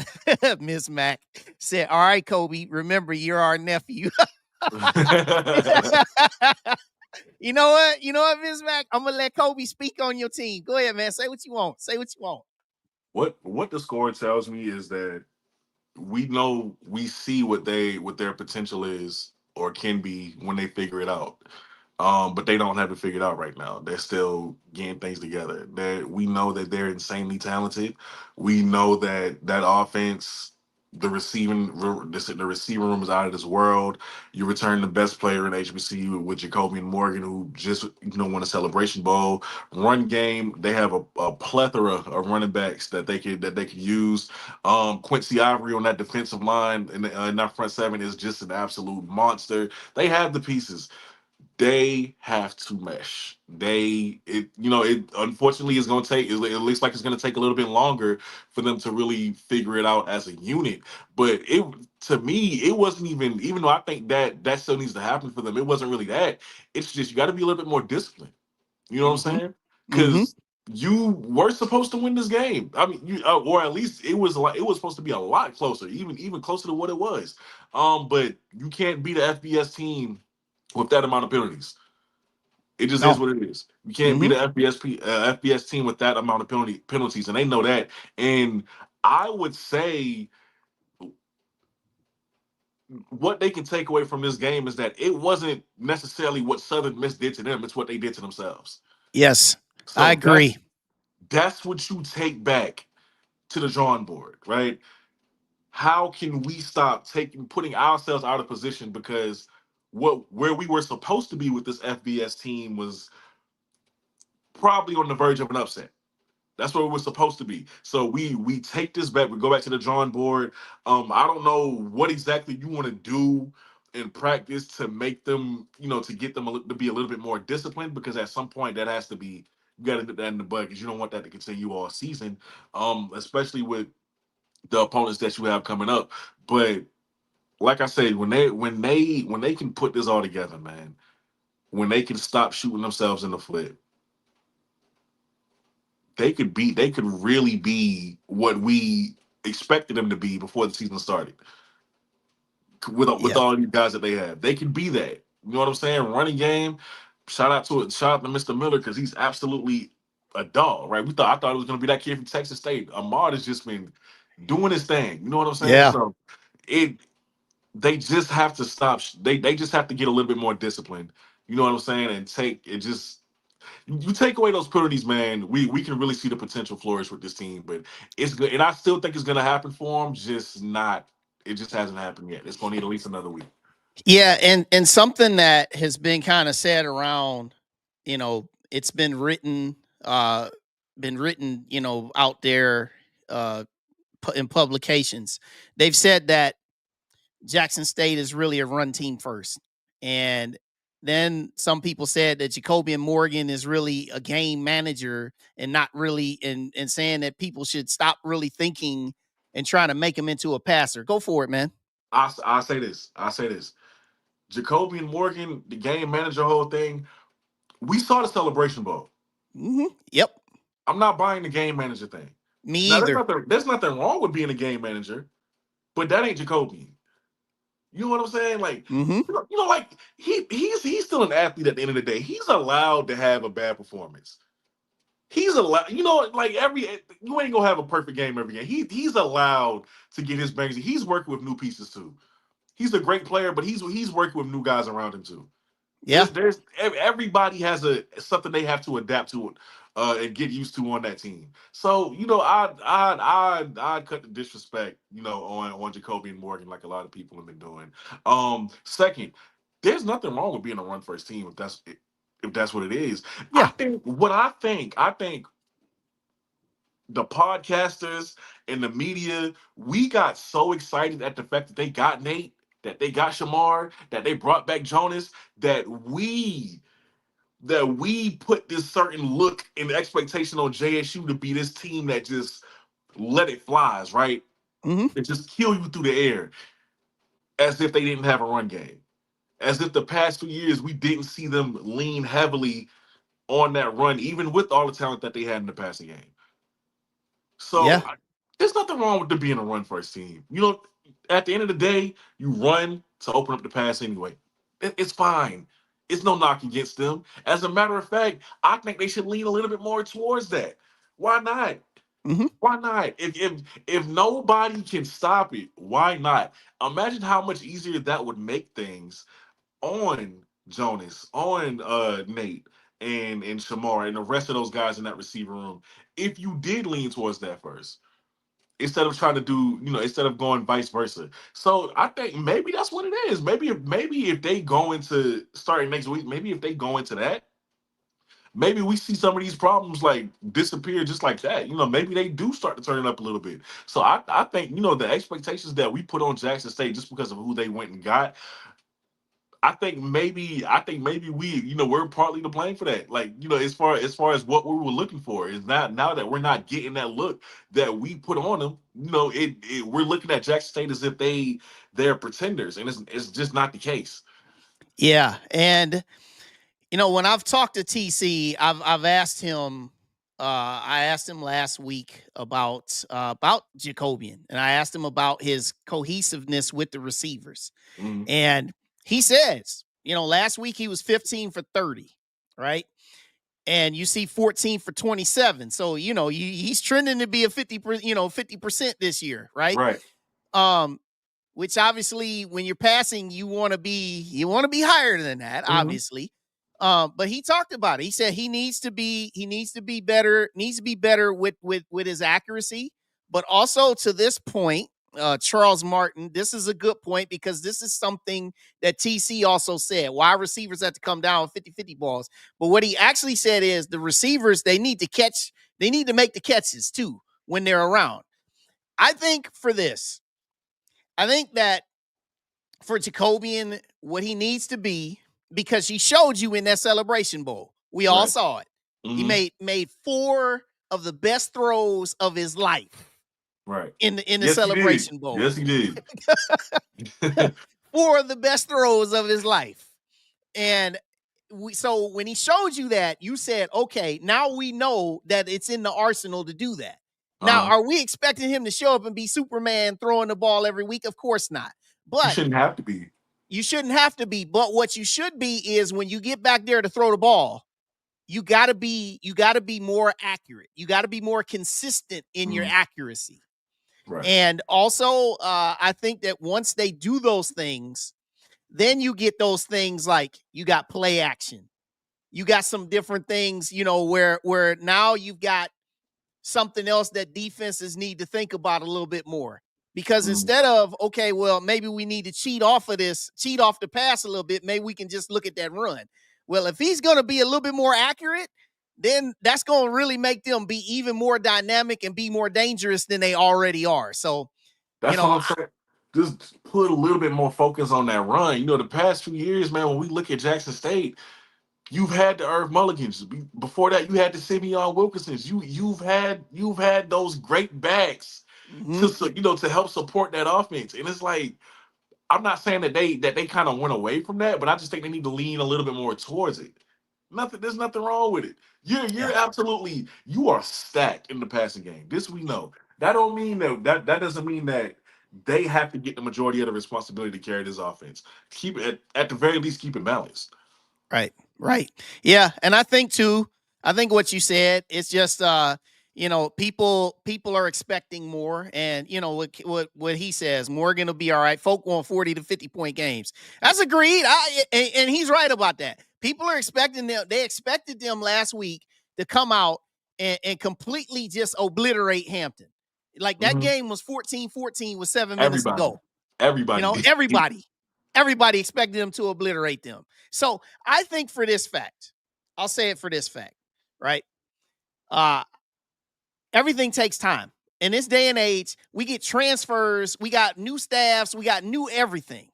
Miss Mac said, all right, Cobi, remember you're our nephew. You know what, Miss Mac? I'm gonna let Cobi speak on your team. Go ahead, man. Say what you want. What the score tells me is that we see what their potential is or can be when they figure it out. But they don't have it figured out right now. They're still getting things together. We know that they're insanely talented. We know that offense the receiving room is out of this world. You return the best player in HBCU with Jacoby and Morgan, who just won a Celebration Bowl. Run game, they have a plethora of running backs that they could use. Quincy Ivory on that defensive line in that front seven is just an absolute monster. They have the pieces. They have to mesh. It unfortunately is going to take. It looks like it's going to take a little bit longer for them to really figure it out as a unit. But to me, it wasn't even though I think that still needs to happen for them. It wasn't really that. It's just you got to be a little bit more disciplined. You know what I'm Mm-hmm. saying? Mm-hmm. Because you were supposed to win this game. I mean, or at least it was supposed to be a lot closer, even closer to what it was. But you can't beat the FBS team with that amount of penalties. It just is No. what it is. You can't beat Mm-hmm. the FBS team with that amount of penalties, and they know that. And I would say what they can take away from this game is that it wasn't necessarily what Southern Miss did to them; it's what they did to themselves. Yes, I So agree. that's what you take back to the drawing board, right? How can we stop putting ourselves out of position because where we were supposed to be with this FBS team was probably on the verge of an upset. That's where we're supposed to be. So we take this back. We go back to the drawing board. I don't know what exactly you want to do in practice to make them, to get them to be a little bit more disciplined. Because at some point that has to be, you got to nip that in the bud because you don't want that to continue all season. Especially with the opponents that you have coming up. But like I said, when they can put this all together, man, when they can stop shooting themselves in the foot, they could really be what we expected them to be before the season started with Yeah. all these guys that they have. They can be that. You know what I'm saying? Running game. Shout out to Mr. Miller because he's absolutely a dog, right? I thought it was gonna be that kid from Texas State. Ahmad has just been doing his thing. You know what I'm saying? Yeah. So it they just have to stop. They just have to get a little bit more disciplined. You know what I'm saying? And take it just you take away those penalties, man. We can really see the potential flourish with this team, but it's good, and I still think it's gonna happen for them. Just not. It just hasn't happened yet. It's gonna need at least another week. Yeah, and something that has been kind of said around, it's been written, out there uh in publications. They've said that Jackson State is really a run team first. And then some people said that Jacoby and Morgan is really a game manager and not really and saying that people should stop really thinking and trying to make him into a passer. Go for it, man. I say this. I say this. Jacoby and Morgan, the game manager, whole thing. We saw the Celebration Bowl. Yep. I'm not buying the game manager thing. Me Now either. there's nothing wrong with being a game manager, but that ain't Jacoby. You know what I'm saying? Like, Mm-hmm. like he's still an athlete at the end of the day. He's allowed to have a bad performance. He's allowed, like you ain't gonna have a perfect game every game. He's allowed to get his bangs. He's working with new pieces too. He's a great player, but he's working with new guys around him too. Yeah. There's everybody has something they have to adapt to and get used to on that team. So I cut the disrespect on Jacoby and Morgan like a lot of people have been doing. Second, there's nothing wrong with being a run first team if that's what it is. Yeah. I think the podcasters and the media, we got so excited at the fact that they got Nate, that they got Shamar, that they brought back Jonas, that we put this certain look and expectation on JSU to be this team that just let it flies, right? Mm-hmm. It just kill you through the air as if they didn't have a run game. As if the past 2 years we didn't see them lean heavily on that run, even with all the talent that they had in the passing game. Yeah. So there's nothing wrong with them being a run first team. At the end of the day, you run to open up the pass anyway. It's fine. It's no knock against them. As a matter of fact, I think they should lean a little bit more towards that. Why not? Mm-hmm. Why not? If nobody can stop it, why not? Imagine how much easier that would make things on Jonas, on Nate and Shamar and the rest of those guys in that receiver room if you did lean towards that first. instead of trying to do, instead of going vice versa. So I think maybe that's what it is. Maybe if they go into starting next week, maybe if they go into that, maybe we see some of these problems like disappear just like that. Maybe they do start to turn it up a little bit. So I think, the expectations that we put on Jackson State just because of who they went and got, I think maybe we, we're partly to blame for that. Like, as far as what we were looking for is not now that we're not getting that look that we put on them. We're looking at Jackson State as if they're pretenders, and it's just not the case. Yeah, and when I've talked to TC, I've asked him. I asked him last week about Jacobian, and I asked him about his cohesiveness with the receivers. Mhm. And he says, last week he was 15 for 30, right? And you see 14 for 27. So, he's trending to be a 50% this year, right? Right. Which obviously when you're passing, you want to be higher than that, Mhm. obviously. But he talked about it. He said he needs to be better with his accuracy, but also to this point, Charles Martin, this is a good point because this is something that TC also said. Why receivers have to come down with 50-50 balls. But what he actually said is the receivers, they need to make the catches too when they're around. I think that for Jacobian, what he needs to be, because he showed you in that Celebration Bowl, we all Right. saw it. He Mhm. made 4 of the best throws of his life Right. in the Yes, he did. Celebration Bowl. Yes, he did. 4 of the best throws of his life. And so when he showed you that, you said, okay, now we know that it's in the arsenal to do that. Now, Uh-huh. are we expecting him to show up and be Superman throwing the ball every week? Of course not. You But shouldn't have to be. you shouldn't have to be. But what you should be is when you get back there to throw the ball, you gotta be more accurate. You gotta be more consistent in your Mhm. accuracy. Right. And also, I think that once they do those things, then you get those things like you got play action. You got some different things, where now you've got something else that defenses need to think about a little bit more. Because Mhm. instead of, okay, well, maybe we need to cheat off the pass a little bit, maybe we can just look at that run. Well, if he's going to be a little bit more accurate, then that's going to really make them be even more dynamic and be more dangerous than they already are. So, you That's what know, I'm saying. Just put a little bit more focus on that run. The past few years, man, when we look at Jackson State, you've had the Irv Mulligans. Before that, you had the Simeon Wilkinsons. You've had those great backs mhm, to help support that offense. And it's like, I'm not saying that they kind of went away from that, but I just think they need to lean a little bit more towards it. There's nothing wrong with it. You're yeah, absolutely, you are stacked in the passing game. This we know. That don't mean that doesn't mean that they have to get the majority of the responsibility to carry this offense. Keep it at the very least, keep it balanced. right, right. Yeah, and I think what you said, it's just people are expecting more, and what he says, Morgan will be all right. Folk want 40 to 50 point games. That's agreed. And he's right about that. People are expecting them. They expected them last week to come out and completely just obliterate Hampton. Like that Mhm. game was 14-14 with 7 minutes to Everybody, go. everybody did. Everybody expected them to obliterate them. So I think for this fact, I'll say it for this fact, right? Uh, Everything takes time. In this day and age, we get transfers, we got new staffs, we got new everything.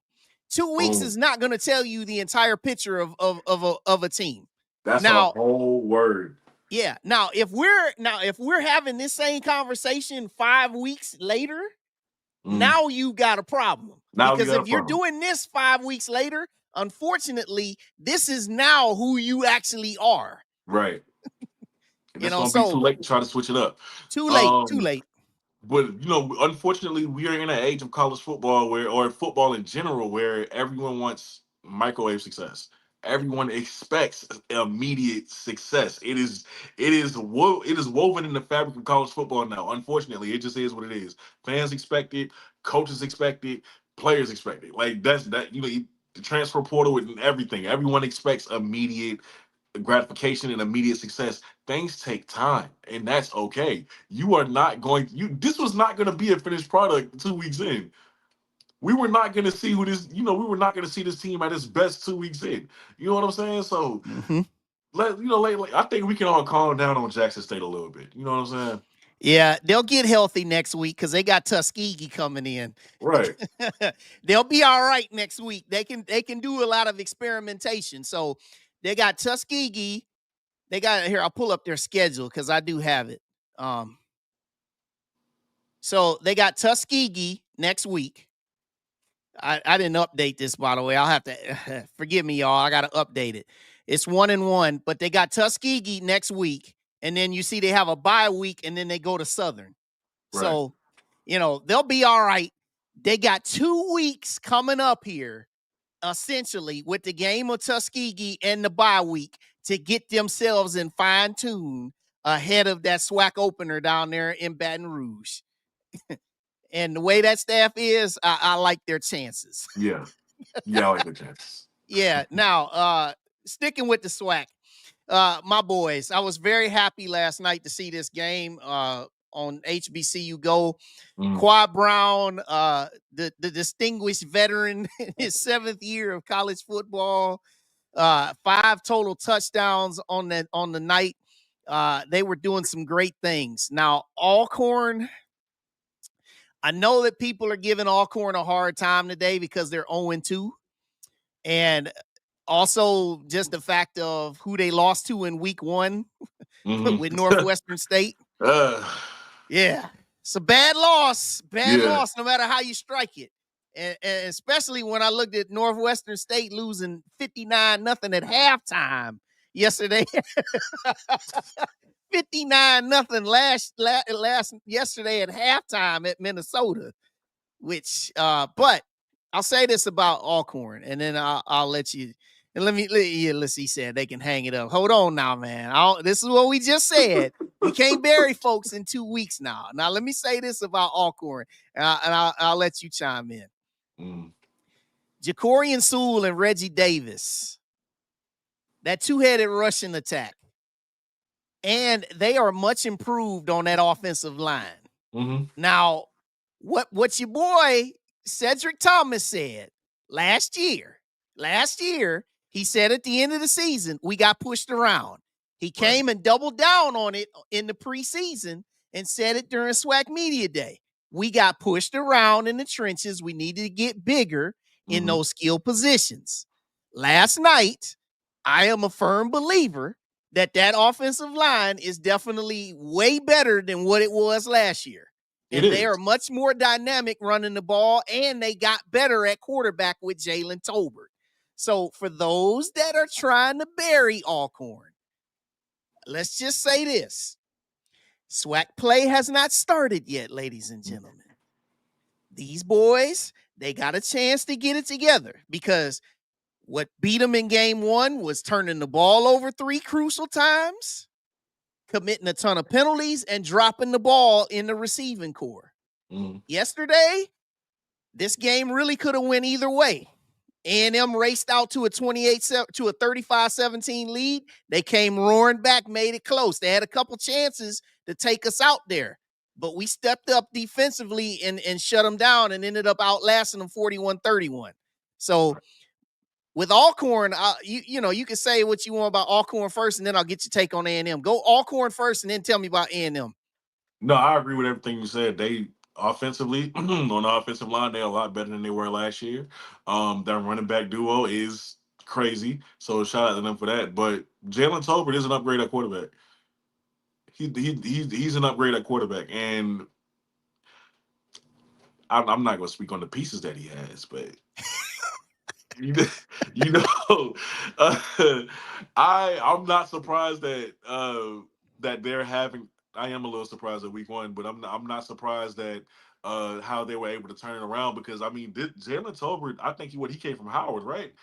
2 weeks Boom. is not going to tell you the entire picture of a team. That's a Now, whole word. yeah. Now, if we're having this same conversation 5 weeks later, Mm. now you got a problem. Now we Because got a if you're problem. doing this 5 weeks later, unfortunately, this is now who you actually are. Right. And it's gonna be too So late to try to switch it up. too late, too Um, late. but unfortunately, we are in an age of college football or football in general, where everyone wants microwave success. Everyone expects immediate success. It is woven in the fabric of college football now. Unfortunately, it just is what it is. Fans expect it, coaches expect it, players expect it. Like that's that. The transfer portal and everything. Everyone expects immediate gratification and immediate success. Things take time, and that's okay. You are not going. You This was not going to be a finished product 2 weeks in. We were not going to see who this. We were not going to see this team at its best 2 weeks in. You know what I'm saying? So Mm-hmm. I think we can all calm down on Jackson State a little bit. You know what I'm saying? Yeah, they'll get healthy next week because they got Tuskegee coming in. Right. They'll be all right next week. They can do a lot of experimentation. So they got Tuskegee. They got here. I'll pull up their schedule because I do have it. So they got Tuskegee next week. I didn't update this, by the way. I'll have to forgive me, y'all. I got to update it. It's 1-1, but they got Tuskegee next week. And then you see they have a bye week, and then they go to Southern. Right. So, they'll be all right. They got 2 weeks coming up here, essentially, with the game of Tuskegee and the bye week to get themselves in fine tune ahead of that SWAC opener down there in Baton Rouge. And the way that staff is, I like their chances. Yeah. Yeah, I like the chances. Yeah. Now, sticking with the SWAC, my boys, I was very happy last night to see this game on HBCU Go. Quad Brown, the distinguished veteran in his 7th year of college football, 5 total touchdowns on the night. They were doing some great things. Now, Alcorn, I know that people are giving Alcorn a hard time today because they're 0-2. And also just the fact of who they lost to in week 1 with Northwestern State. Yeah. It's a bad loss. Loss, no matter how you strike it. And especially when I looked at Northwestern State losing 59-0 at halftime yesterday. 59-0 yesterday at halftime at Minnesota. Which, but I'll say this about Alcorn, and then I'll let you. And let's see. Said they can hang it up. Hold on now, man. This is what we just said. We can't bury folks in 2 weeks now. Now, let me say this about Alcorn, and I'll let you chime in. Jacorian Sewell and Reggie Davis, that 2-headed rushing attack, and they are much improved on that offensive line. Now, what your boy Cedric Thomas said last year, he said at the end of the season, we got pushed around. He came and doubled down on it in the preseason and said it during SWAC Media Day. We got pushed around in the trenches. We needed to get bigger in those skill positions. Last night, I am a firm believer that offensive line is definitely way better than what it was last year. And they are much more dynamic running the ball, and they got better at quarterback with Jalen Tolbert. So for those that are trying to bury Alcorn, let's just say this. SWAC play has not started yet, ladies and gentlemen. These boys, they got a chance to get it together because what beat them in game 1 was turning the ball over 3 crucial times, committing a ton of penalties, and dropping the ball in the receiving core. Yesterday, this game really could have went either way. A&M raced out to a 35-17 lead. They came roaring back, made it close. They had a couple chances to take us out there, but we stepped up defensively and shut them down and ended up outlasting them 41-31. So with Alcorn, you can say what you want about Alcorn first, and then I'll get your take on A&M. Go Alcorn first, and then tell me about A&M. No, I agree with everything you said. They offensively, on the offensive line, they're a lot better than they were last year. That running back duo is crazy, so shout out to them for that. But Jalen Tolbert is an upgrade at quarterback. He's an upgrade at quarterback, and I'm not going to speak on the pieces that he has, but I'm not surprised that that they're having. I am a little surprised at week 1, but I'm not surprised that how they were able to turn it around because Jalen Tolbert, I think he came from Howard, right?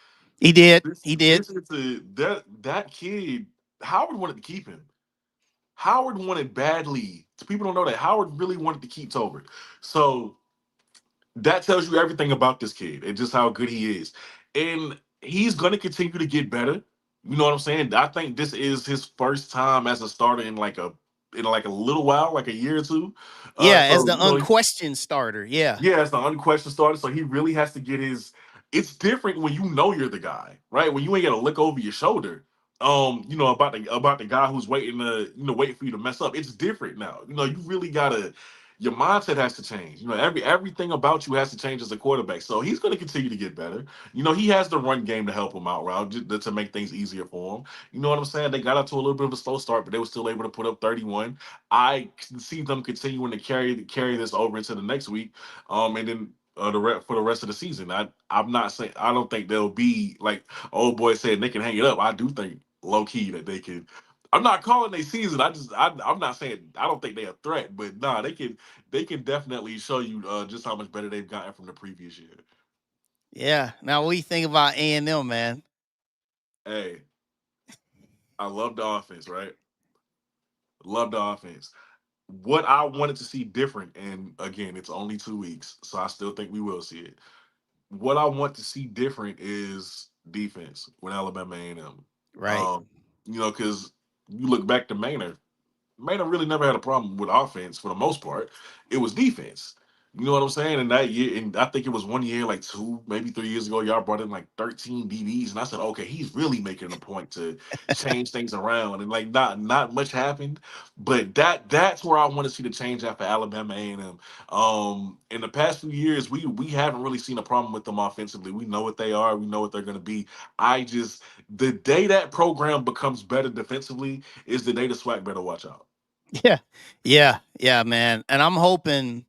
He did. That kid, Howard wanted to keep him. Howard wanted badly. People don't know that Howard really wanted to keep Tolbert. So that tells you everything about this kid and just how good he is. And he's going to continue to get better. You know what I'm saying? I think this is his first time as a starter in like a little while, like a year or two. Yeah, as So the unquestioned starter. Yeah. yeah, it's the unquestioned starter. So he really has to get his. It's different when you know you're the guy, right? When you ain't got to look over your shoulder, about the guy who's waiting to, waiting for you to mess up. It's different now. You really gotta. Your mindset has to change. Everything about you has to change as a quarterback. So he's going to continue to get better. He has the run game to help him out, right? To make things easier for him. You know what I'm saying? They got out to a little bit of a slow start, but they were still able to put up 31. I can see them continuing to carry this over into the next week, and then for the rest of the season. I'm not saying I don't think they'll be like old boy said they can hang it up. I do think low key that they can. I'm not calling a season. I'm not saying I don't think they're a threat, but nah, they can definitely show you just how much better they've gotten from the previous year. Yeah. Now, what do you think about A&M, man? Hey, I love the offense, right? Love the offense. What I wanted to see different, and again, it's only 2 weeks, so I still think we will see it. What I want to see different is defense with Alabama A&M. Right. Because you look back to Maynard really never had a problem with offense for the most part. It was defense. You know what I'm saying? And that year, and I think it was one year, like 2, maybe 3 years ago, y'all brought in like 13 DBs, and I said, okay, he's really making a point to change things around, and like not much happened, but that's where I want to see the change after Alabama A&M. In the past few years, we haven't really seen a problem with them offensively. We know what they are, we know what they're going to be. The day that program becomes better defensively is the day the SWAC better watch out. Yeah. Yeah. Yeah, man. And I'm hoping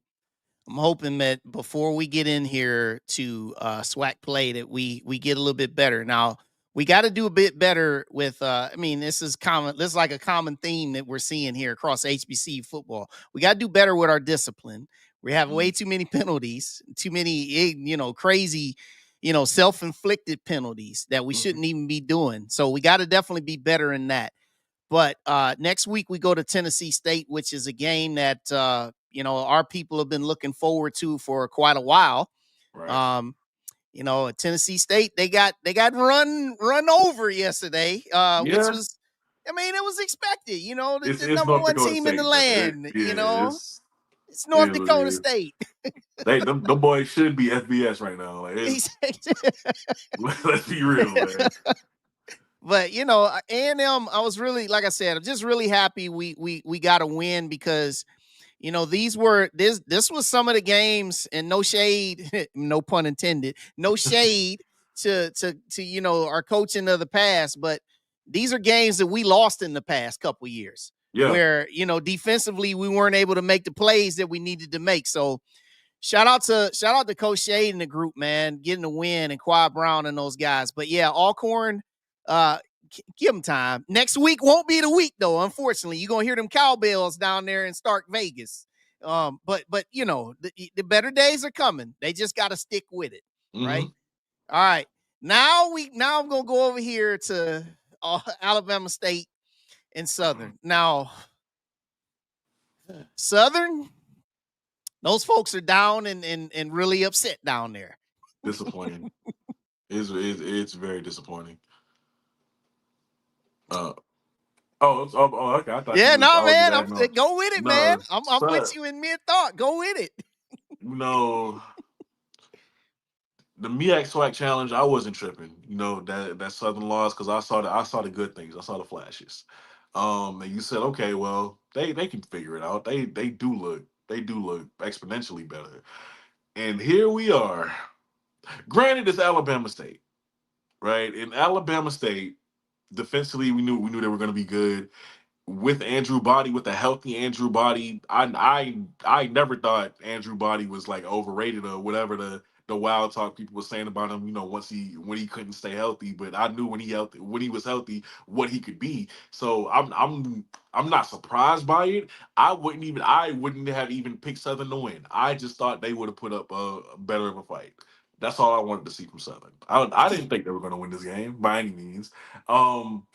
that before we get in here to SWAC play that we get a little bit better. Now, we got to do a bit better with I mean, this is common. This is like a common theme that we're seeing here across HBC football. We got to do better with our discipline. We have way too many penalties, too many crazy, self-inflicted penalties that we Mhm. shouldn't even be doing. So we got to definitely be better in that. But next week we go to Tennessee State, which is a game that our people have been looking forward to for quite a while. Right. Um, Tennessee State they got run over yesterday, which Yeah, was, I mean, it was expected. The it's number North one Dakota team in the State, man. land. Yeah, It's it North is what it Dakota is. State. Them boys should be FBS right now. Like let's be real, man. But A&M, I was really, like I said, I'm just really happy we got a win because this was some of the games, and no shade, no pun intended, no shade to our coaching of the past, but these are games that we lost in the past couple years Yeah. where defensively we weren't able to make the plays that we needed to make. So shout out to Coach Shade and the group, man, getting the win, and Quad Brown and those guys. But yeah, Alcorn, uh, give them time. Next week won't be the week though. Unfortunately, you're gonna hear them cowbells down there in Stark Vegas. But the better days are coming. They just got to stick with it, right? Hmm. All right. Now I'm gonna go over here to Alabama State and Southern. Now Southern, those folks are down and really upset down there. Disappointing. It's very disappointing. Uh okay. I thought Yeah, no, I was man. adding on. Go with it, man. No, I'm with son, you in mid thought. Go with it. no. The MEAC SWAC challenge, I wasn't tripping. That Southern loss because I saw the good things. I saw the flashes. And you said, okay, well, they can figure it out. They do look exponentially better. And here we are. Granted, it's Alabama State, right? In Alabama State, defensively, we knew they were going to be good with Andrew Body, with a healthy Andrew Body. I never thought Andrew Body was like overrated or whatever the wild talk people were saying about him. When he couldn't stay healthy, but I knew when he was healthy what he could be. So I'm not surprised by it. I wouldn't have even picked Southern to win. I just thought they would have put up a better of a fight. That's all I wanted to see from Southern. I didn't think they were going to win this game by any means. Um,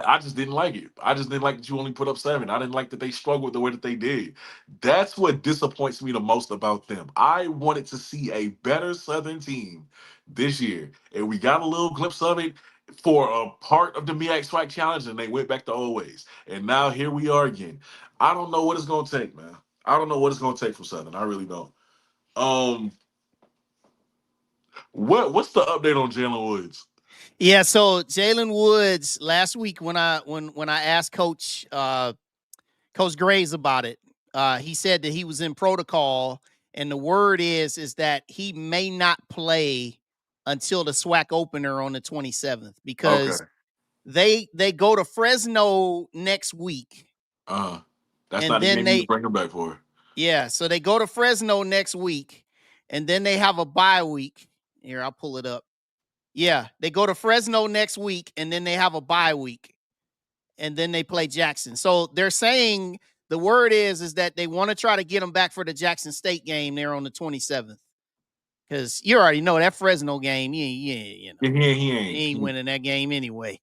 I just didn't like it. I just didn't like that you only put up 7. I didn't like that they struggled the way that they did. That's what disappoints me the most about them. I wanted to see a better Southern team this year, and we got a little glimpse of it. for a part of the MEAC SWAC challenge, and they went back to old ways. And now here we are again. I don't know what it's gonna take, man. I don't know what it's gonna take from Southern. I really don't. Um, what's the update on Jalen Woods? Yeah, so Jalen Woods last week when I asked Coach Graves about it, he said that he was in protocol, and the word is that he may not play until the SWAC opener on the 27th because they go to Fresno next week. That's and not a then game you bring him back for. Yeah, so they go to Fresno next week, and then they have a bye week. Here, I'll pull it up. Yeah, they go to Fresno next week, and then they have a bye week, and then they play Jackson. So they're saying the word is that they want to try to get them back for the Jackson State game there on the 27th. Because you already know that Fresno game, he ain't winning that game anyway.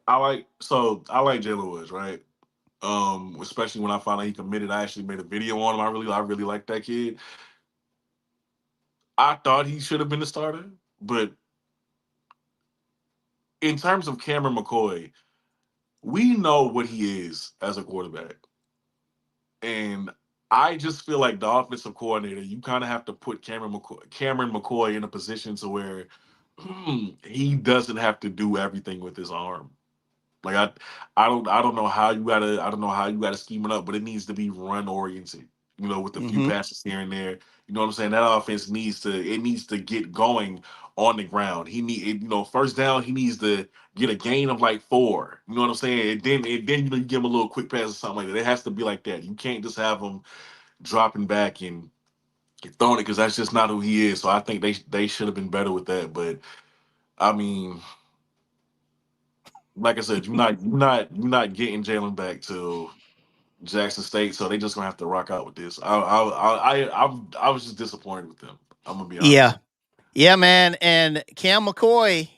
I like Jalen Woods, right? Especially when I found out he committed. I actually made a video on him. I really like that kid. I thought he should have been the starter, but in terms of Cameron McCoy, we know what he is as a quarterback. And I just feel like the offensive coordinator, you kind of have to put Cameron McCoy in a position to where he doesn't have to do everything with his arm. Like I don't know how you gotta scheme it up, but it needs to be run oriented. With a few passes here and there. You know what I'm saying? That offense needs to get going on the ground. First down, he needs to get a gain of like 4. You know what I'm saying? And then you give him a little quick pass or something like that. It has to be like that. You can't just have him dropping back and throwing it because that's just not who he is. So I think they should have been better with that. But I mean, like I said, you're not getting Jalen back to Jackson State, so they just gonna have to rock out with this. I was just disappointed with them. I'm gonna be honest. Yeah, man. And Cam McCoy,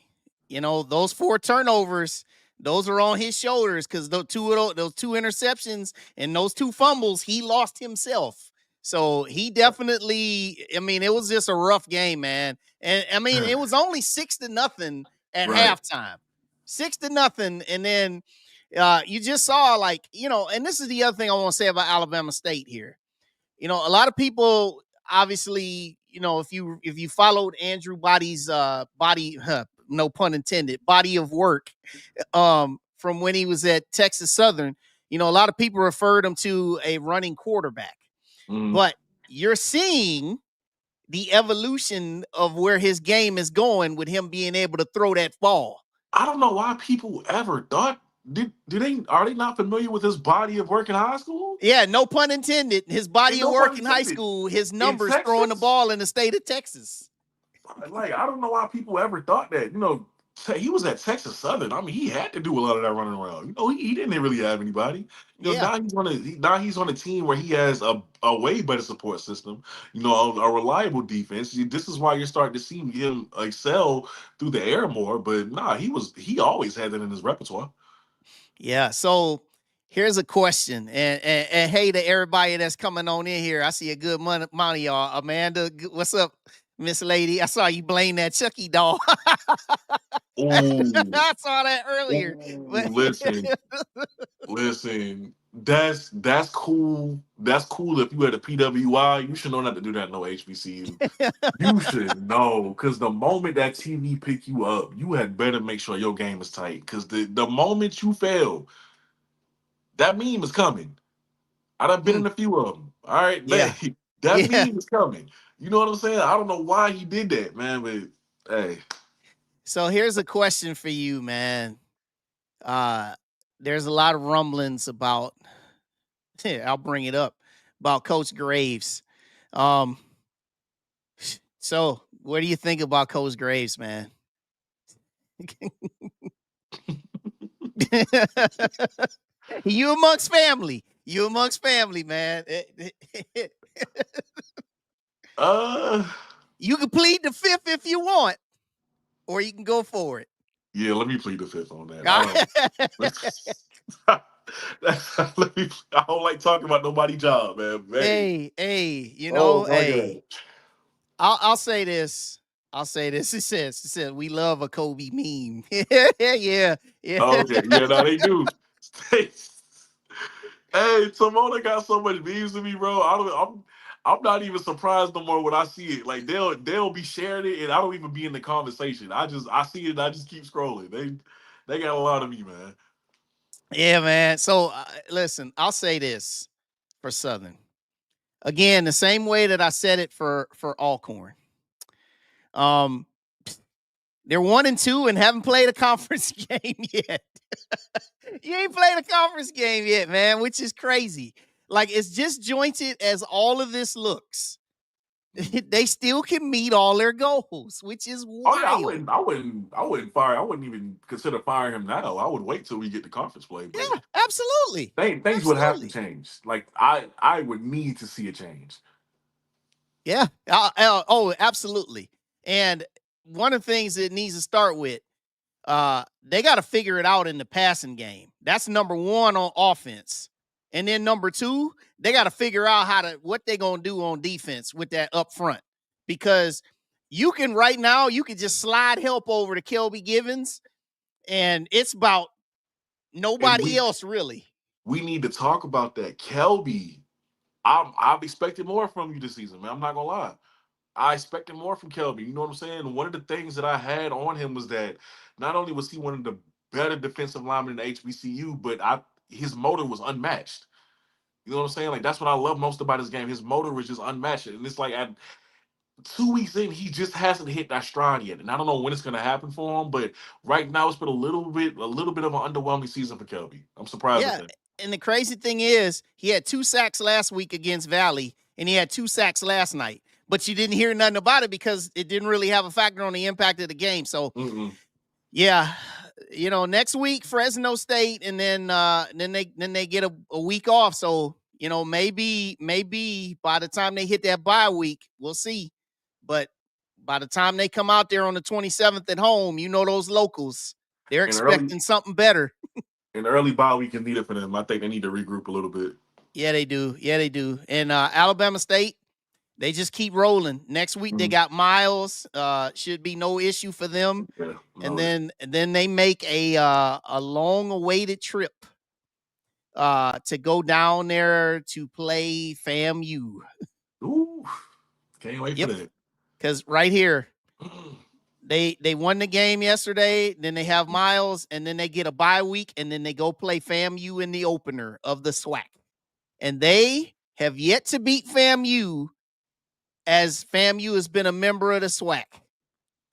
those 4 turnovers, those are on his shoulders because those 2 interceptions and those 2 fumbles, he lost himself. So he definitely, it was just a rough game, man. And it was only 6-0 at halftime. 6-0. And then you just saw and this is the other thing I want to say about Alabama State here. A lot of people obviously, if you followed Andrew Body's no pun intended, body of work from when he was at Texas Southern, a lot of people referred him to a running quarterback. But you're seeing the evolution of where his game is going with him being able to throw that ball. I don't know why people ever thought are they not familiar with his body of work in high school? Yeah, no pun intended. His body of work in high school, his numbers throwing the ball in the state of Texas. Like, I don't know why people ever thought that. He was at Texas Southern. I mean, he had to do a lot of that running around. He didn't really have anybody. Now he's on a team where he has a way better support system. A reliable defense. This is why you're starting to see him excel through the air more. But he always had that in his repertoire. Yeah. So here's a question, and hey to everybody that's coming on in here. I see a good amount of y'all. Amanda, what's up, Miss Lady? I saw you blame that Chucky doll. I saw that earlier. Listen. That's cool. That's cool. If you had a PWI, you should know not to do that. No HBCU. You should know, because the moment that TV pick you up, you had better make sure your game is tight. Because the moment you fail, that meme is coming. I done been in a few of them. All right, yeah. that meme is coming. You know what I'm saying? I don't know why he did that, man. But hey. So here's a question for you, man. There's a lot of rumblings about. I'll bring it up about Coach Graves. So what do you think about Coach Graves, man? You amongst family, man. You can plead the 5th if you want, or you can go for it. Yeah, let me plead the 5th on that. I don't like talking about nobody's job, man. Hey, I'll say this. I'll say this. It says we love a Kobe meme. Yeah, yeah. Oh, okay, yeah, no, they do. Hey, Simona got so much memes to me, bro. I'm not even surprised no more when I see it. Like they'll be sharing it, and I don't even be in the conversation. I see it, and I just keep scrolling. They got a lot of me, man. Yeah, man. So listen, I'll say this for Southern. Again, the same way that I said it for Alcorn. Um, they're 1-2 and haven't played a conference game yet. You ain't played a conference game yet, man, which is crazy. Like it's disjointed as all of this looks. They still can meet all their goals, which is Oh yeah, wild. I wouldn't even consider firing him now. I would wait till we get the conference play. But Yeah, absolutely. things would have to Absolutely. change. Like I would need to see a change. Yeah. Oh, absolutely. And one of the things that needs to start with, they got to figure it out in the passing game. That's number one on offense. And then number two, they got to figure out what they're gonna do on defense with that up front. Because you can right now, you can just slide help over to Kelby Givens, and it's about And nobody else really. we need to talk about that. Kelby, I've expected more from you this season, man. I'm not gonna lie. I expected more from Kelby. You know what I'm saying? One of the things that I had on him was that not only was he one of the better defensive linemen in the HBCU, but his motor was unmatched. You know what I'm saying? Like that's what I love most about his game. His motor was just unmatched, and it's like at 2 weeks in, he just hasn't hit that stride yet. And I don't know when it's gonna happen for him, but right now it's been a little bit of an underwhelming season for Kelby. I'm surprised at Yeah. that. And the crazy thing is, he had 2 sacks last week against Valley, and he had 2 sacks last night. But you didn't hear nothing about it because it didn't really have a factor on the impact of the game. So, Mm-mm. yeah, next week Fresno State, and then they get a week off. So, maybe by the time they hit that bye week, we'll see. But by the time they come out there on the 27th at home, those locals, they're And early expecting something better. and early bye week is needed for them. I think they need to regroup a little bit. Yeah, they do. Yeah, they do. And Alabama State, they just keep rolling. Next week they Mm. got Miles. Should be no issue for them. Yeah, And no. then they make a long awaited trip to go down there to play FAMU. Ooh, can't wait for Yep. that. Because right here, they won the game yesterday. Then they have Miles, and then they get a bye week, and then they go play FAMU in the opener of the SWAC. And they have yet to beat FAMU, as FAMU has been a member of the SWAC.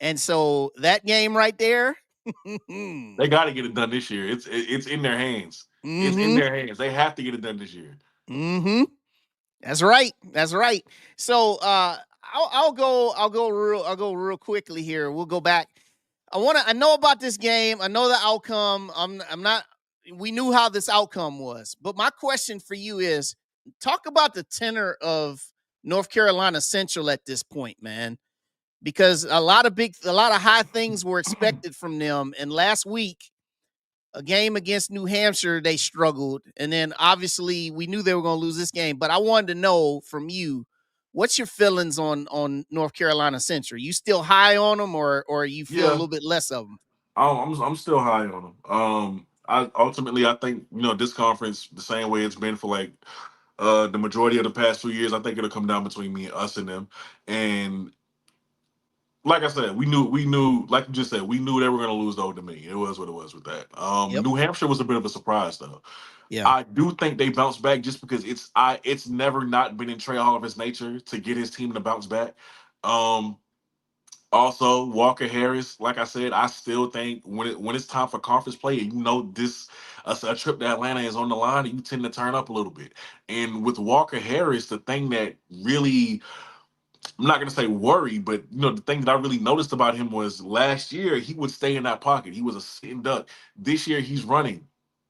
And so that game right there, They got to get it done this year. It's in their hands. It's in mm-hmm, their hands. They have to get it done this year. mm-hmm. That's right. That's right. So I'll go real quickly here. We'll go back. I know about this game. I know the outcome. I'm not we knew how this outcome was. But my question for you is, talk about the tenor of North Carolina Central at this point, man. Because a lot of high things were expected from them. And last week, a game against New Hampshire, they struggled. And then obviously we knew they were going to lose this game. But I wanted to know from you, what's your feelings on North Carolina Central? You still high on them, or you feel a Yeah, little bit less of them? I'm still high on them. I think this conference the same way it's been for like the majority of the past 2 years. I think it'll come down between me, us, and them. And like I said, we knew, like you just said, we knew they were going to lose to Old Dominion. It was what it was with that. Yep. New Hampshire was a bit of a surprise though. Yeah. I do think they bounced back just because it's never not been in Trey Oliver's nature to get his team to bounce back. Um, Also, Walker Harris, like I said, I still think when it's time for conference play, and this a trip to Atlanta is on the line, you tend to turn up a little bit. And with Walker Harris, the thing that really, I'm not gonna say worry, but the thing that I really noticed about him was last year he would stay in that pocket. He was a sitting duck. This year he's running.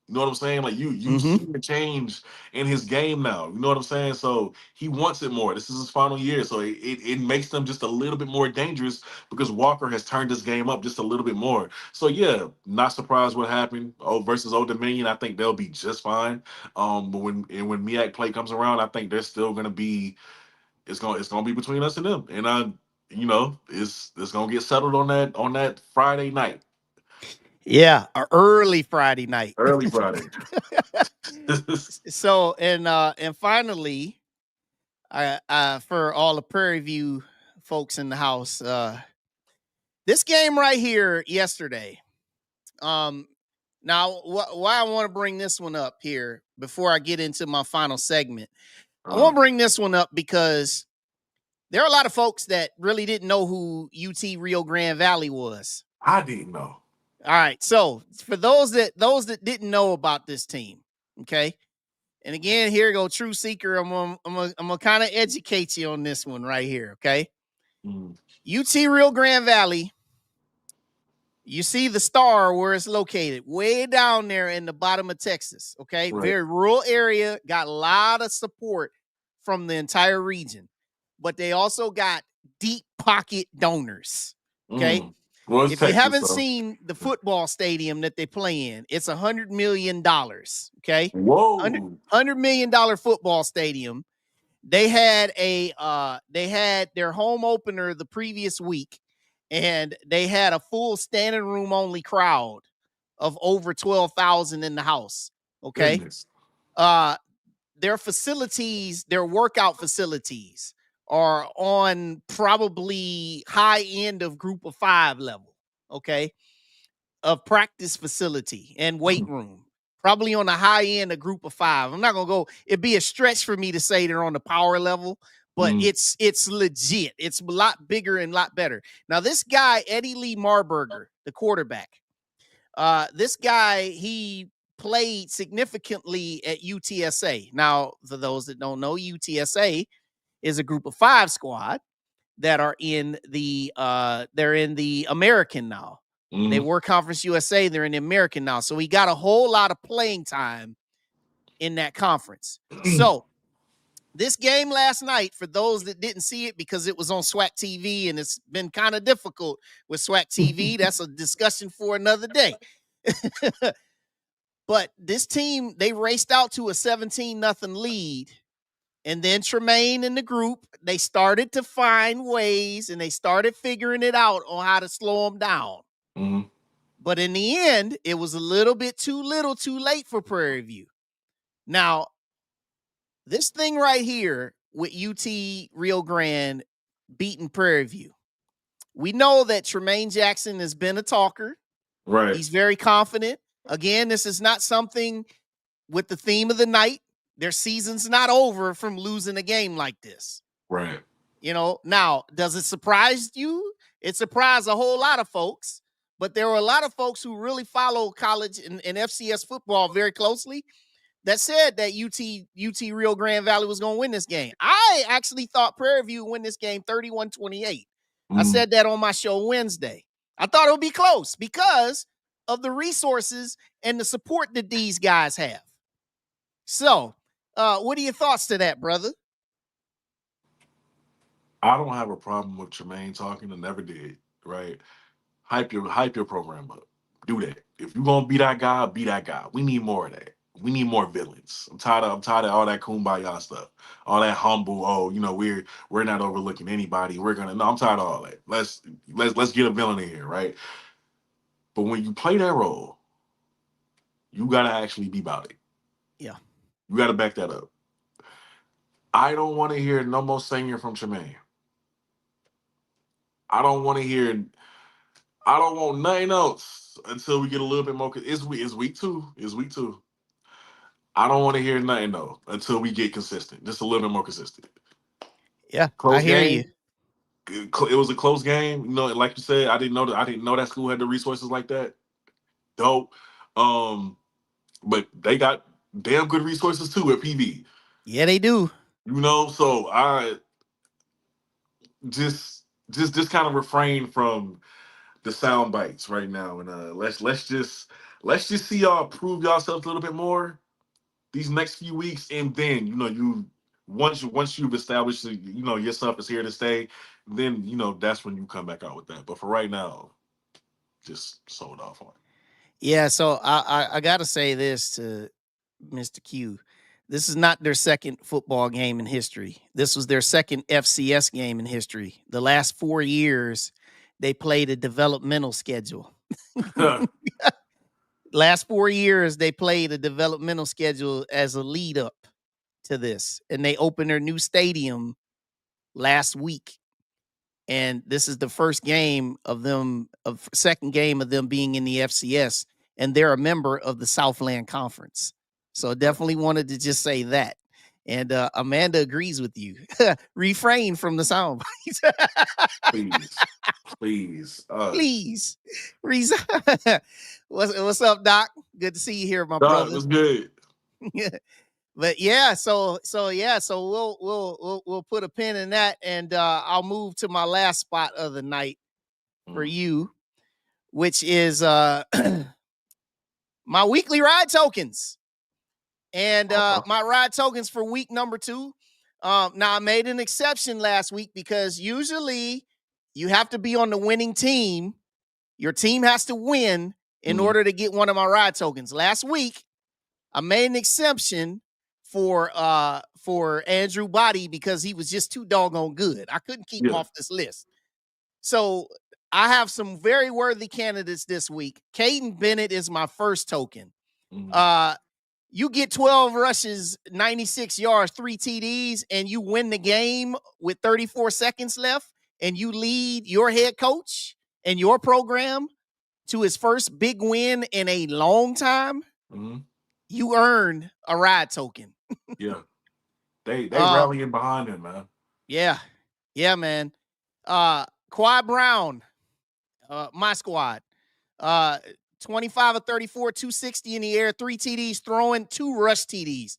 You know what I'm saying? Like you Mm-hmm. see the change in his game now. You know what I'm saying? So he wants it more. This is his final year, so it makes them just a little bit more dangerous because Walker has turned this game up just a little bit more. So yeah, not surprised what happened. Versus Old Dominion, I think they'll be just fine. But when MEAC play comes around, I think they're still gonna be it's gonna be between us and them. And you know, it's gonna get settled on that Friday night, Yeah, a early Friday night. early Friday. So and finally, for all the Prairie View folks in the house, this game right here yesterday. Now why I want to bring this one up here before I get into my final segment. I want to bring this one up because there are a lot of folks that really didn't know who UT Rio Grande Valley was. I didn't know. All right, so for those that didn't know about this team, okay. And again, here go True Seeker. I'm gonna kind of educate you on this one right here, okay? UT Rio Grande Valley. You see the star where it's located, way down there in the bottom of Texas, okay? Right. Very rural area, got a lot of support from the entire region, but they also got deep pocket donors, okay? Well, it's If Texas, you haven't so. seen the football stadium that they play in, it's $100 million, okay? Whoa. $100 million football stadium. They had their home opener the previous week, and they had a full standing room only crowd of over 12,000 in the house. Okay. Goodness. Their facilities, their workout facilities are on probably high end of group of 5 level. Okay. Of practice facility and weight room. Probably on the high end, a group of 5. I'm not gonna go. It'd be a stretch for me to say they're on the power level, but it's legit. It's a lot bigger and a lot better. Now, this guy, Eddie Lee Marburger, the quarterback, this guy, he played significantly at UTSA. Now, for those that don't know, UTSA is a group of 5 squad that are in the they're in the American now. They were Conference USA. They're in the American now. So he got a whole lot of playing time in that conference. So this game last night, for those that didn't see it because it was on SWAC TV and it's been kind of difficult with SWAC TV. That's a discussion for another day. But this team, they raced out to a 17-0 lead. And then Tremaine and the group, they started to find ways and they started figuring it out on how to slow them down. But in the end, it was a little bit too late for Prairie View. Now, this thing right here with UT Rio Grande beating Prairie View, we know that Tremaine Jackson has been a talker. Right. He's very confident. Again, this is not something with the theme of the night. Their season's not over from losing a game like this. Right. You know, now, does it surprise you? It surprised a whole lot of folks, but there were a lot of folks who really follow college and FCS football very closely that said that UT Rio Grande Valley was going to win this game. I actually thought Prairie View would win this game 31-28. I said that on my show Wednesday. I thought it would be close because of the resources and the support that these guys have. So, what are your thoughts to that, brother? I don't have a problem with Tremaine talking. I never did. Right? Hype your program up. Do that. If you're gonna be that guy, be that guy. We need more of that. We need more villains. I'm tired of all that kumbaya stuff, all that humble. Oh, you know, we're not overlooking anybody. We're gonna. No, I'm tired of all that. Let's get a villain in here, right? But when you play that role, you gotta actually be about it. Yeah. You gotta back that up. I don't want to hear no more singing from Tremaine. I don't want nothing else until we get a little bit more. It's week 2. It's week 2. I don't want to hear nothing though until we get consistent. Just a little bit more consistent. Yeah, close I hear game. you. It was a close game. You know, like you said, I didn't know that school had the resources like that. Dope. But they got damn good resources too at PV. Yeah, they do. You know, so I just kind of refrain from the sound bites right now, and let's just see y'all prove yourselves a little bit more these next few weeks, and then once you've established your stuff is here to stay, then that's when you come back out with that. But for right now, just sold off on it. Yeah, so I gotta say this to Mr. Q. This is not their second football game in history. This was their second FCS game in history. The last 4 years, they played a developmental schedule. Last 4 years, they played a developmental schedule as a lead up to this. And they opened their new stadium last week. And this is the first game of them, second game of them being in the FCS. And they're a member of the Southland Conference. So definitely wanted to just say that. And Amanda agrees with you. Refrain from the sound bites. Please. Please. What's up, Doc? Good to see you here, my Doc, brother. it's good. But yeah, so we'll put a pin in that, and I'll move to my last spot of the night for you, which is my weekly ride tokens. And my ride tokens for week number 2. Now, I made an exception last week because usually you have to be on the winning team. Your team has to win in order to get one of my ride tokens. Last week, I made an exception for Andrew Body because he was just too doggone good. I couldn't keep him off this list. So I have some very worthy candidates this week. Caden Bennett is my first token. You get 12 rushes, 96 yards, 3 TDs, and you win the game with 34 seconds left, and you lead your head coach and your program to his first big win in a long time. You earn a ride token. Yeah. They rallying behind him, man. Yeah. Yeah, man. Quad Brown, my squad. 25 of 34, 260 in the air, 3 TDs throwing, 2 rush TDs,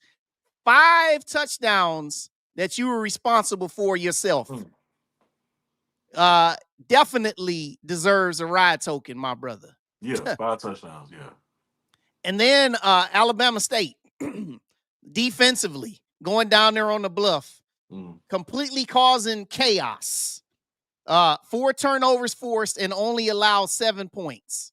5 touchdowns that you were responsible for yourself. Definitely deserves a ride token, my brother. Yeah, 5 touchdowns, yeah. And then Alabama State, defensively, going down there on the bluff, completely causing chaos. 4 turnovers forced and only allowed 7 points.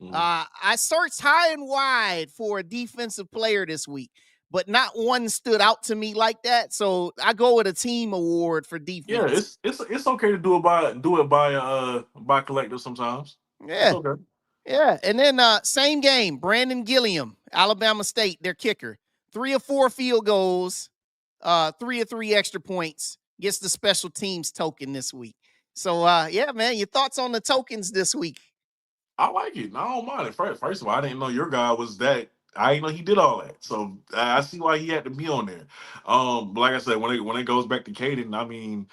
I searched high and wide for a defensive player this week, but not one stood out to me like that. So I go with a team award for defense. Yeah, it's okay to do it by collective sometimes. Yeah. It's okay. Yeah. And then same game, Brandon Gilliam, Alabama State, their kicker. 3 of 4 field goals, 3 of 3 extra points, gets the special teams token this week. So yeah, man, your thoughts on the tokens this week? I like it. I don't mind it. First of all, I didn't know your guy was that. I didn't know he did all that. So I see why he had to be on there. But like I said, when it goes back to Caden, I mean,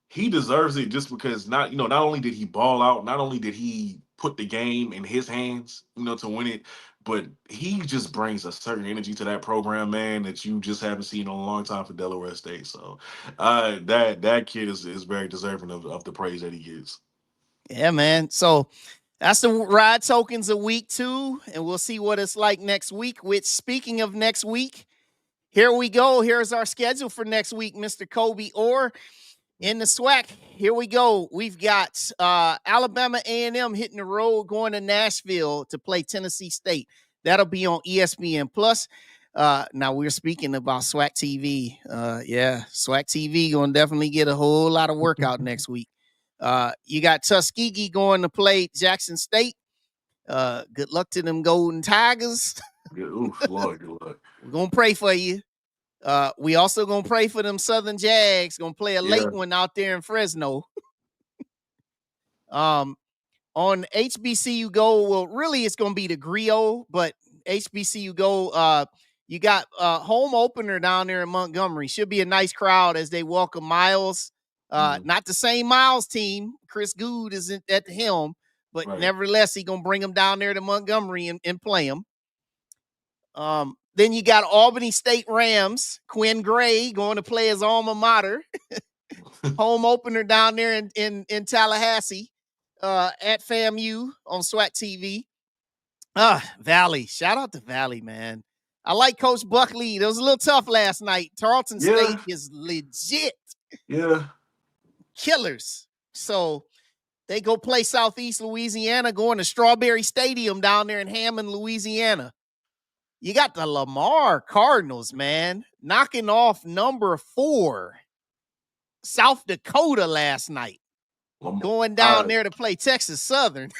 he deserves it just because not only did he ball out, not only did he put the game in his hands, to win it, but he just brings a certain energy to that program, man, that you just haven't seen in a long time for Delaware State. So that kid is very deserving of the praise that he gets. Yeah, man. So that's the ride tokens of week 2, and we'll see what it's like next week. Which, speaking of next week, here we go. Here's our schedule for next week, Mr. Cobi Orr. In the SWAC, here we go. We've got Alabama A&M hitting the road, going to Nashville to play Tennessee State. That'll be on ESPN Plus. Now we're speaking about SWAC TV. Yeah, SWAC TV going to definitely get a whole lot of workout next week. You got Tuskegee going to play Jackson State. Good luck to them Golden Tigers. Oof, Lord, good luck. We're going to pray for you. We also going to pray for them Southern Jags. Going to play a late one out there in Fresno. On HBCU Go, well, really it's going to be the Griot, but HBCU Go, you got a home opener down there in Montgomery. Should be a nice crowd as they welcome Miles. Not the same Miles team. Chris Good is at the helm, but nevertheless, he's going to bring them down there to Montgomery and play them. Then you got Albany State Rams, Quinn Gray going to play his alma mater. Home opener down there in Tallahassee at FAMU on SWAC TV. Valley. Shout out to Valley, man. I like Coach Buckley. It was a little tough last night. Tarleton State is legit. Yeah. Killers. So they go play Southeast Louisiana, going to Strawberry Stadium down there in Hammond, Louisiana. You got the Lamar Cardinals, man, knocking off number 4 South Dakota last night, going down there to play Texas Southern.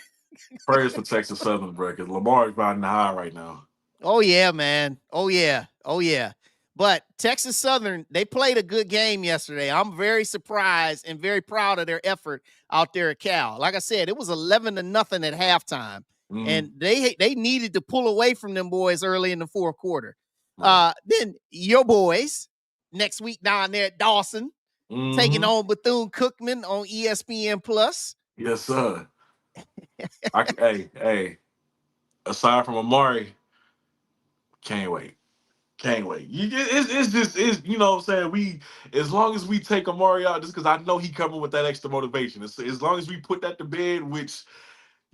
Prayers for Texas Southern, bro, because Lamar is riding the high right now. Oh, yeah, man. Oh, yeah. Oh, yeah. But Texas Southern, they played a good game yesterday. I'm very surprised and very proud of their effort out there at Cal. Like I said, it was 11-0 at halftime, and they needed to pull away from them boys early in the fourth quarter. Then your boys next week down there at Dawson, taking on Bethune-Cookman on ESPN Plus. Yes, sir. Hey. Aside from Amari, can't wait. It's you know what I'm saying? As long as we take Amari out, just because I know he coming with that extra motivation. As long as we put that to bed, which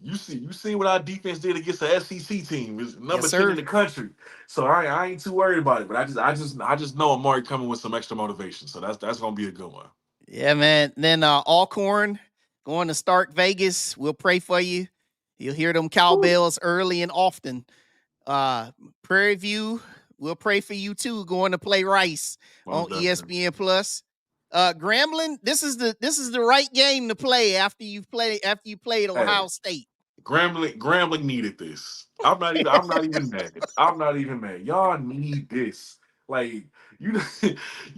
you see what our defense did against the SEC team, is number 10 in the country. So I ain't too worried about it. But I just know Amari coming with some extra motivation. So that's gonna be a good one. Yeah, man. Then Alcorn going to Stark Vegas. We'll pray for you. You'll hear them cowbells early and often. Prairie View, we'll pray for you too. Going to play Rice on ESPN Plus. Grambling, this is the right game to play after you played Ohio State. Grambling needed this. I'm not even mad. I'm not even mad. Y'all need this. Like you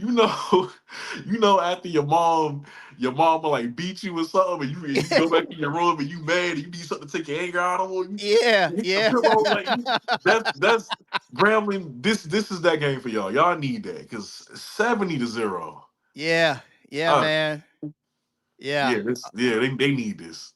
know after your mama like beat you or something, and you go back in your room and you mad and you need something to take your anger out on. Yeah. Like, that's Grambling. This is that game for y'all. Y'all need that because 70-0. Yeah, man. Yeah. They need this.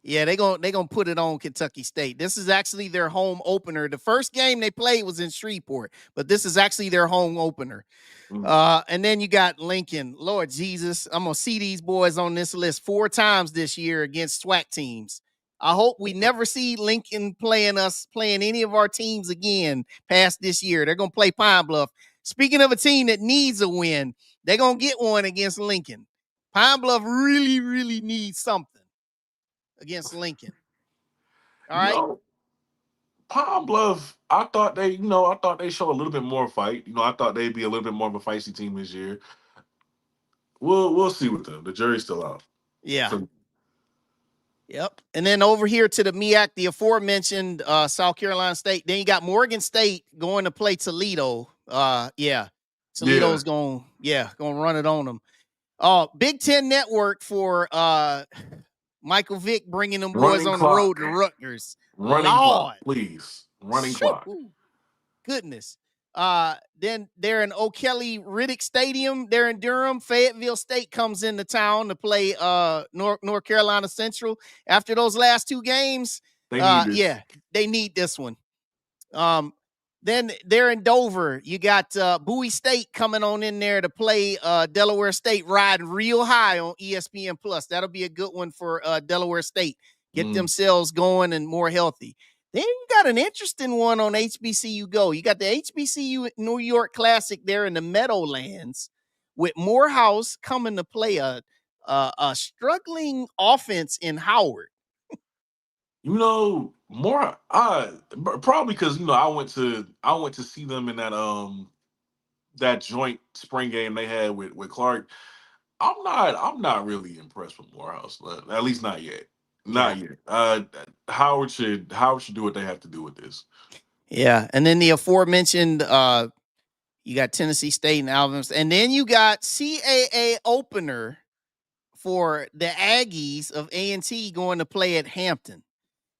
Yeah, they gonna put it on Kentucky State. This is actually their home opener. The first game they played was in Shreveport, but this is actually their home opener. And then you got Lincoln. Lord Jesus, I'm gonna see these boys on this list 4 times this year against SWAC teams. I hope we never see Lincoln playing any of our teams again past this year. They're gonna play Pine Bluff. Speaking of a team that needs a win, they're gonna get one against Lincoln. Pine Bluff really, really needs something against Lincoln. All right. Pine Bluff, I thought they show a little bit more fight. I thought they'd be a little bit more of a feisty team this year. We'll see with them. The jury's still out. Yeah. Yep. And then over here to the MEAC, the aforementioned South Carolina State. Then you got Morgan State going to play Toledo. Toledo's gonna run it on them. Big Ten Network for Michael Vick bringing them boys on the road to Rutgers. Running clock, please. Running clock. Goodness. Then they're in O'Kelly Riddick Stadium. They're in Durham. Fayetteville State comes into town to play North Carolina Central. After those last 2 games, they need this one. Then they're in Dover. You got Bowie State coming on in there to play Delaware State, riding real high on ESPN Plus. That'll be a good one for Delaware State. Get themselves going and more healthy. Then you got an interesting one on HBCU Go. You got the HBCU New York Classic there in the Meadowlands with Morehouse coming to play a struggling offense in Howard. More probably because I went to see them in that joint spring game they had with Clark. I'm not really impressed with Morehouse, at least not yet. Not yet. Howard should do what they have to do with this. Yeah, and then the aforementioned you got Tennessee State and Alabama, and then you got CAA opener for the Aggies of A&T going to play at Hampton.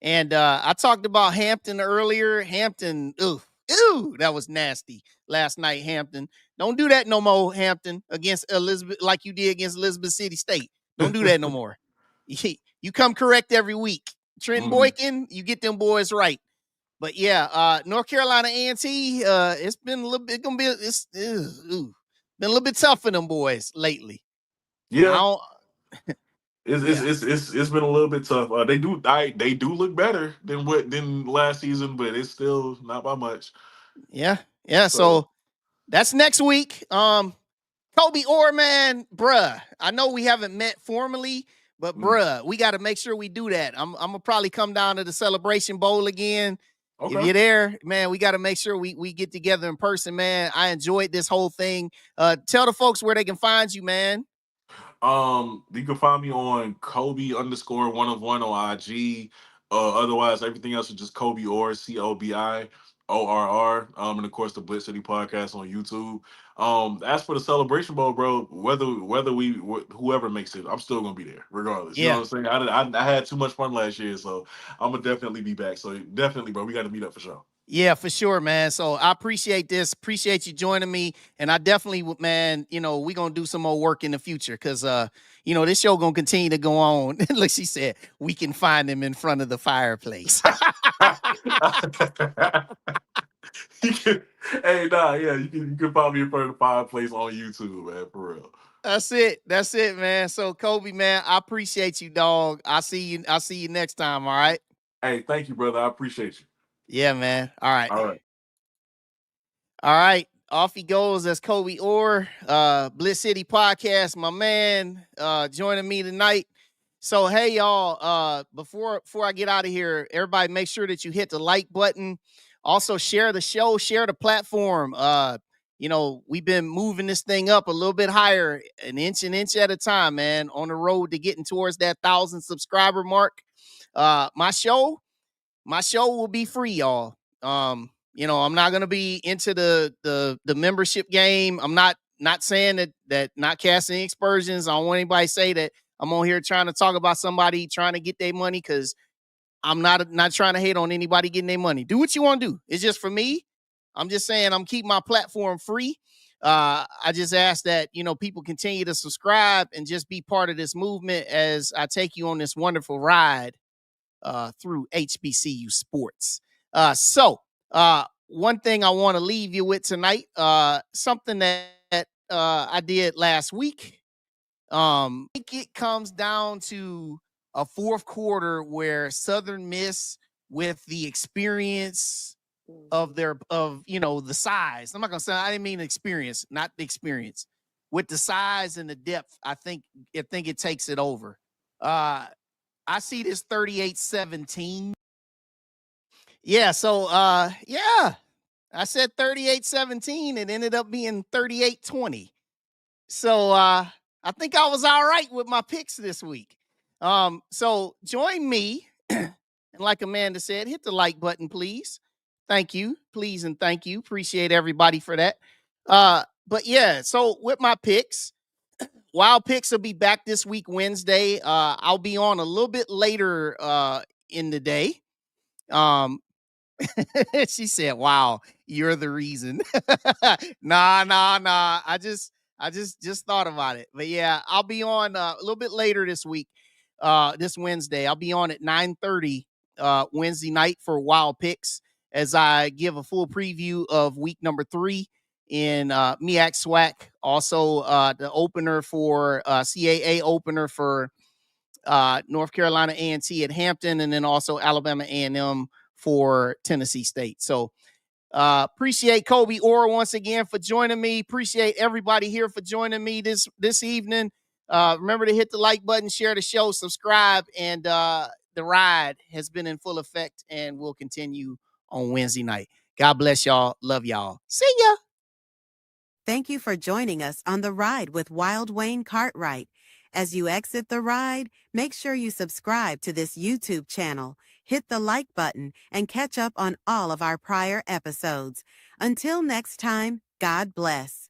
And I talked about Hampton earlier. Hampton, that was nasty last night, Hampton. Don't do that no more, Hampton, against Elizabeth, like you did against Elizabeth City State. Don't do that no more. You come correct every week. Trent Boykin, you get them boys right. But North Carolina A&T, it's been a little bit been a little bit tough for them boys lately. Yeah. It's been a little bit tough. They do look better than last season, but it's still not by much. Yeah. So that's next week. Cobi Orr, man, bruh. I know we haven't met formally, but bruh, we got to make sure we do that. I'm gonna probably come down to the Celebration Bowl again If Okay. you're there, man, we got to make sure we get together in person, man. I enjoyed this whole thing. Tell the folks where they can find you, man. You can find me on Cobi_1 of 1 on IG. Otherwise, everything else is just Cobi Orr, COBIORR. And of course the Blitz City podcast on YouTube. As for the Celebration Bowl, bro, whoever makes it, I'm still gonna be there, regardless. You know Yeah. what I'm saying? I had too much fun last year, so I'm gonna definitely be back. So definitely, bro, we got to meet up for sure. Yeah, for sure, man. So I appreciate this. Appreciate you joining me. And I definitely, man, we're going to do some more work in the future because, this show going to continue to go on. Like she said, we can find him in front of the fireplace. Hey, nah, yeah, you can find me in front of the fireplace on YouTube, man, for real. That's it. That's it, man. So Cobi, man, I appreciate you, dog. I'll see you next time. All right. Hey, thank you, brother. I appreciate you. Yeah, man. All right. All right. All right. Off he goes. That's Cobi Orr, Blitz City Podcast, my man, joining me tonight. So hey y'all, before I get out of here, everybody make sure that you hit the like button. Also share the show, share the platform. We've been moving this thing up a little bit higher, an inch at a time, man, on the road to getting towards that 1,000 subscriber mark. My show will be free, y'all. I'm not gonna be into the membership game. I'm not saying that not casting aspersions. I don't want anybody to say that I'm on here trying to talk about somebody trying to get their money, because I'm not trying to hate on anybody getting their money. Do what you want to do. It's just for me. I'm just saying I'm keeping my platform free. I just ask that, people continue to subscribe and just be part of this movement as I take you on this wonderful ride through HBCU sports. So one thing I want to leave you with tonight, something that I did last week. I think it comes down to a fourth quarter where Southern Miss, with the experience of the size. I'm not gonna say, I didn't mean experience, not the experience. With the size and the depth, I think it takes it over. I see this 38-17. Yeah, so yeah. I said 38-17. It ended up being 38-20. So I think I was all right with my picks this week. So join me. And like Amanda said, hit the like button, please. Thank you. Please and thank you. Appreciate everybody for that. But yeah, so with my picks, Wild Picks will be back this week, Wednesday. I'll be on a little bit later in the day. She said, "Wow, you're the reason." Nah. I just thought about it. But yeah, I'll be on a little bit later this week. This Wednesday, I'll be on at 9:30 Wednesday night for Wild Picks as I give a full preview of week number 3 in MEAC SWAC. Also, the opener for CAA opener for North Carolina A&T at Hampton, and then also Alabama A&M for Tennessee State. So appreciate Cobi Orr once again for joining me. Appreciate everybody here for joining me this evening. Remember to hit the like button, share the show, subscribe, and the ride has been in full effect and will continue on Wednesday night. God bless y'all. Love y'all. See ya. Thank you for joining us on the ride with Wild Wayne Cartwright. As you exit the ride, make sure you subscribe to this YouTube channel, hit the like button, and catch up on all of our prior episodes. Until next time, God bless.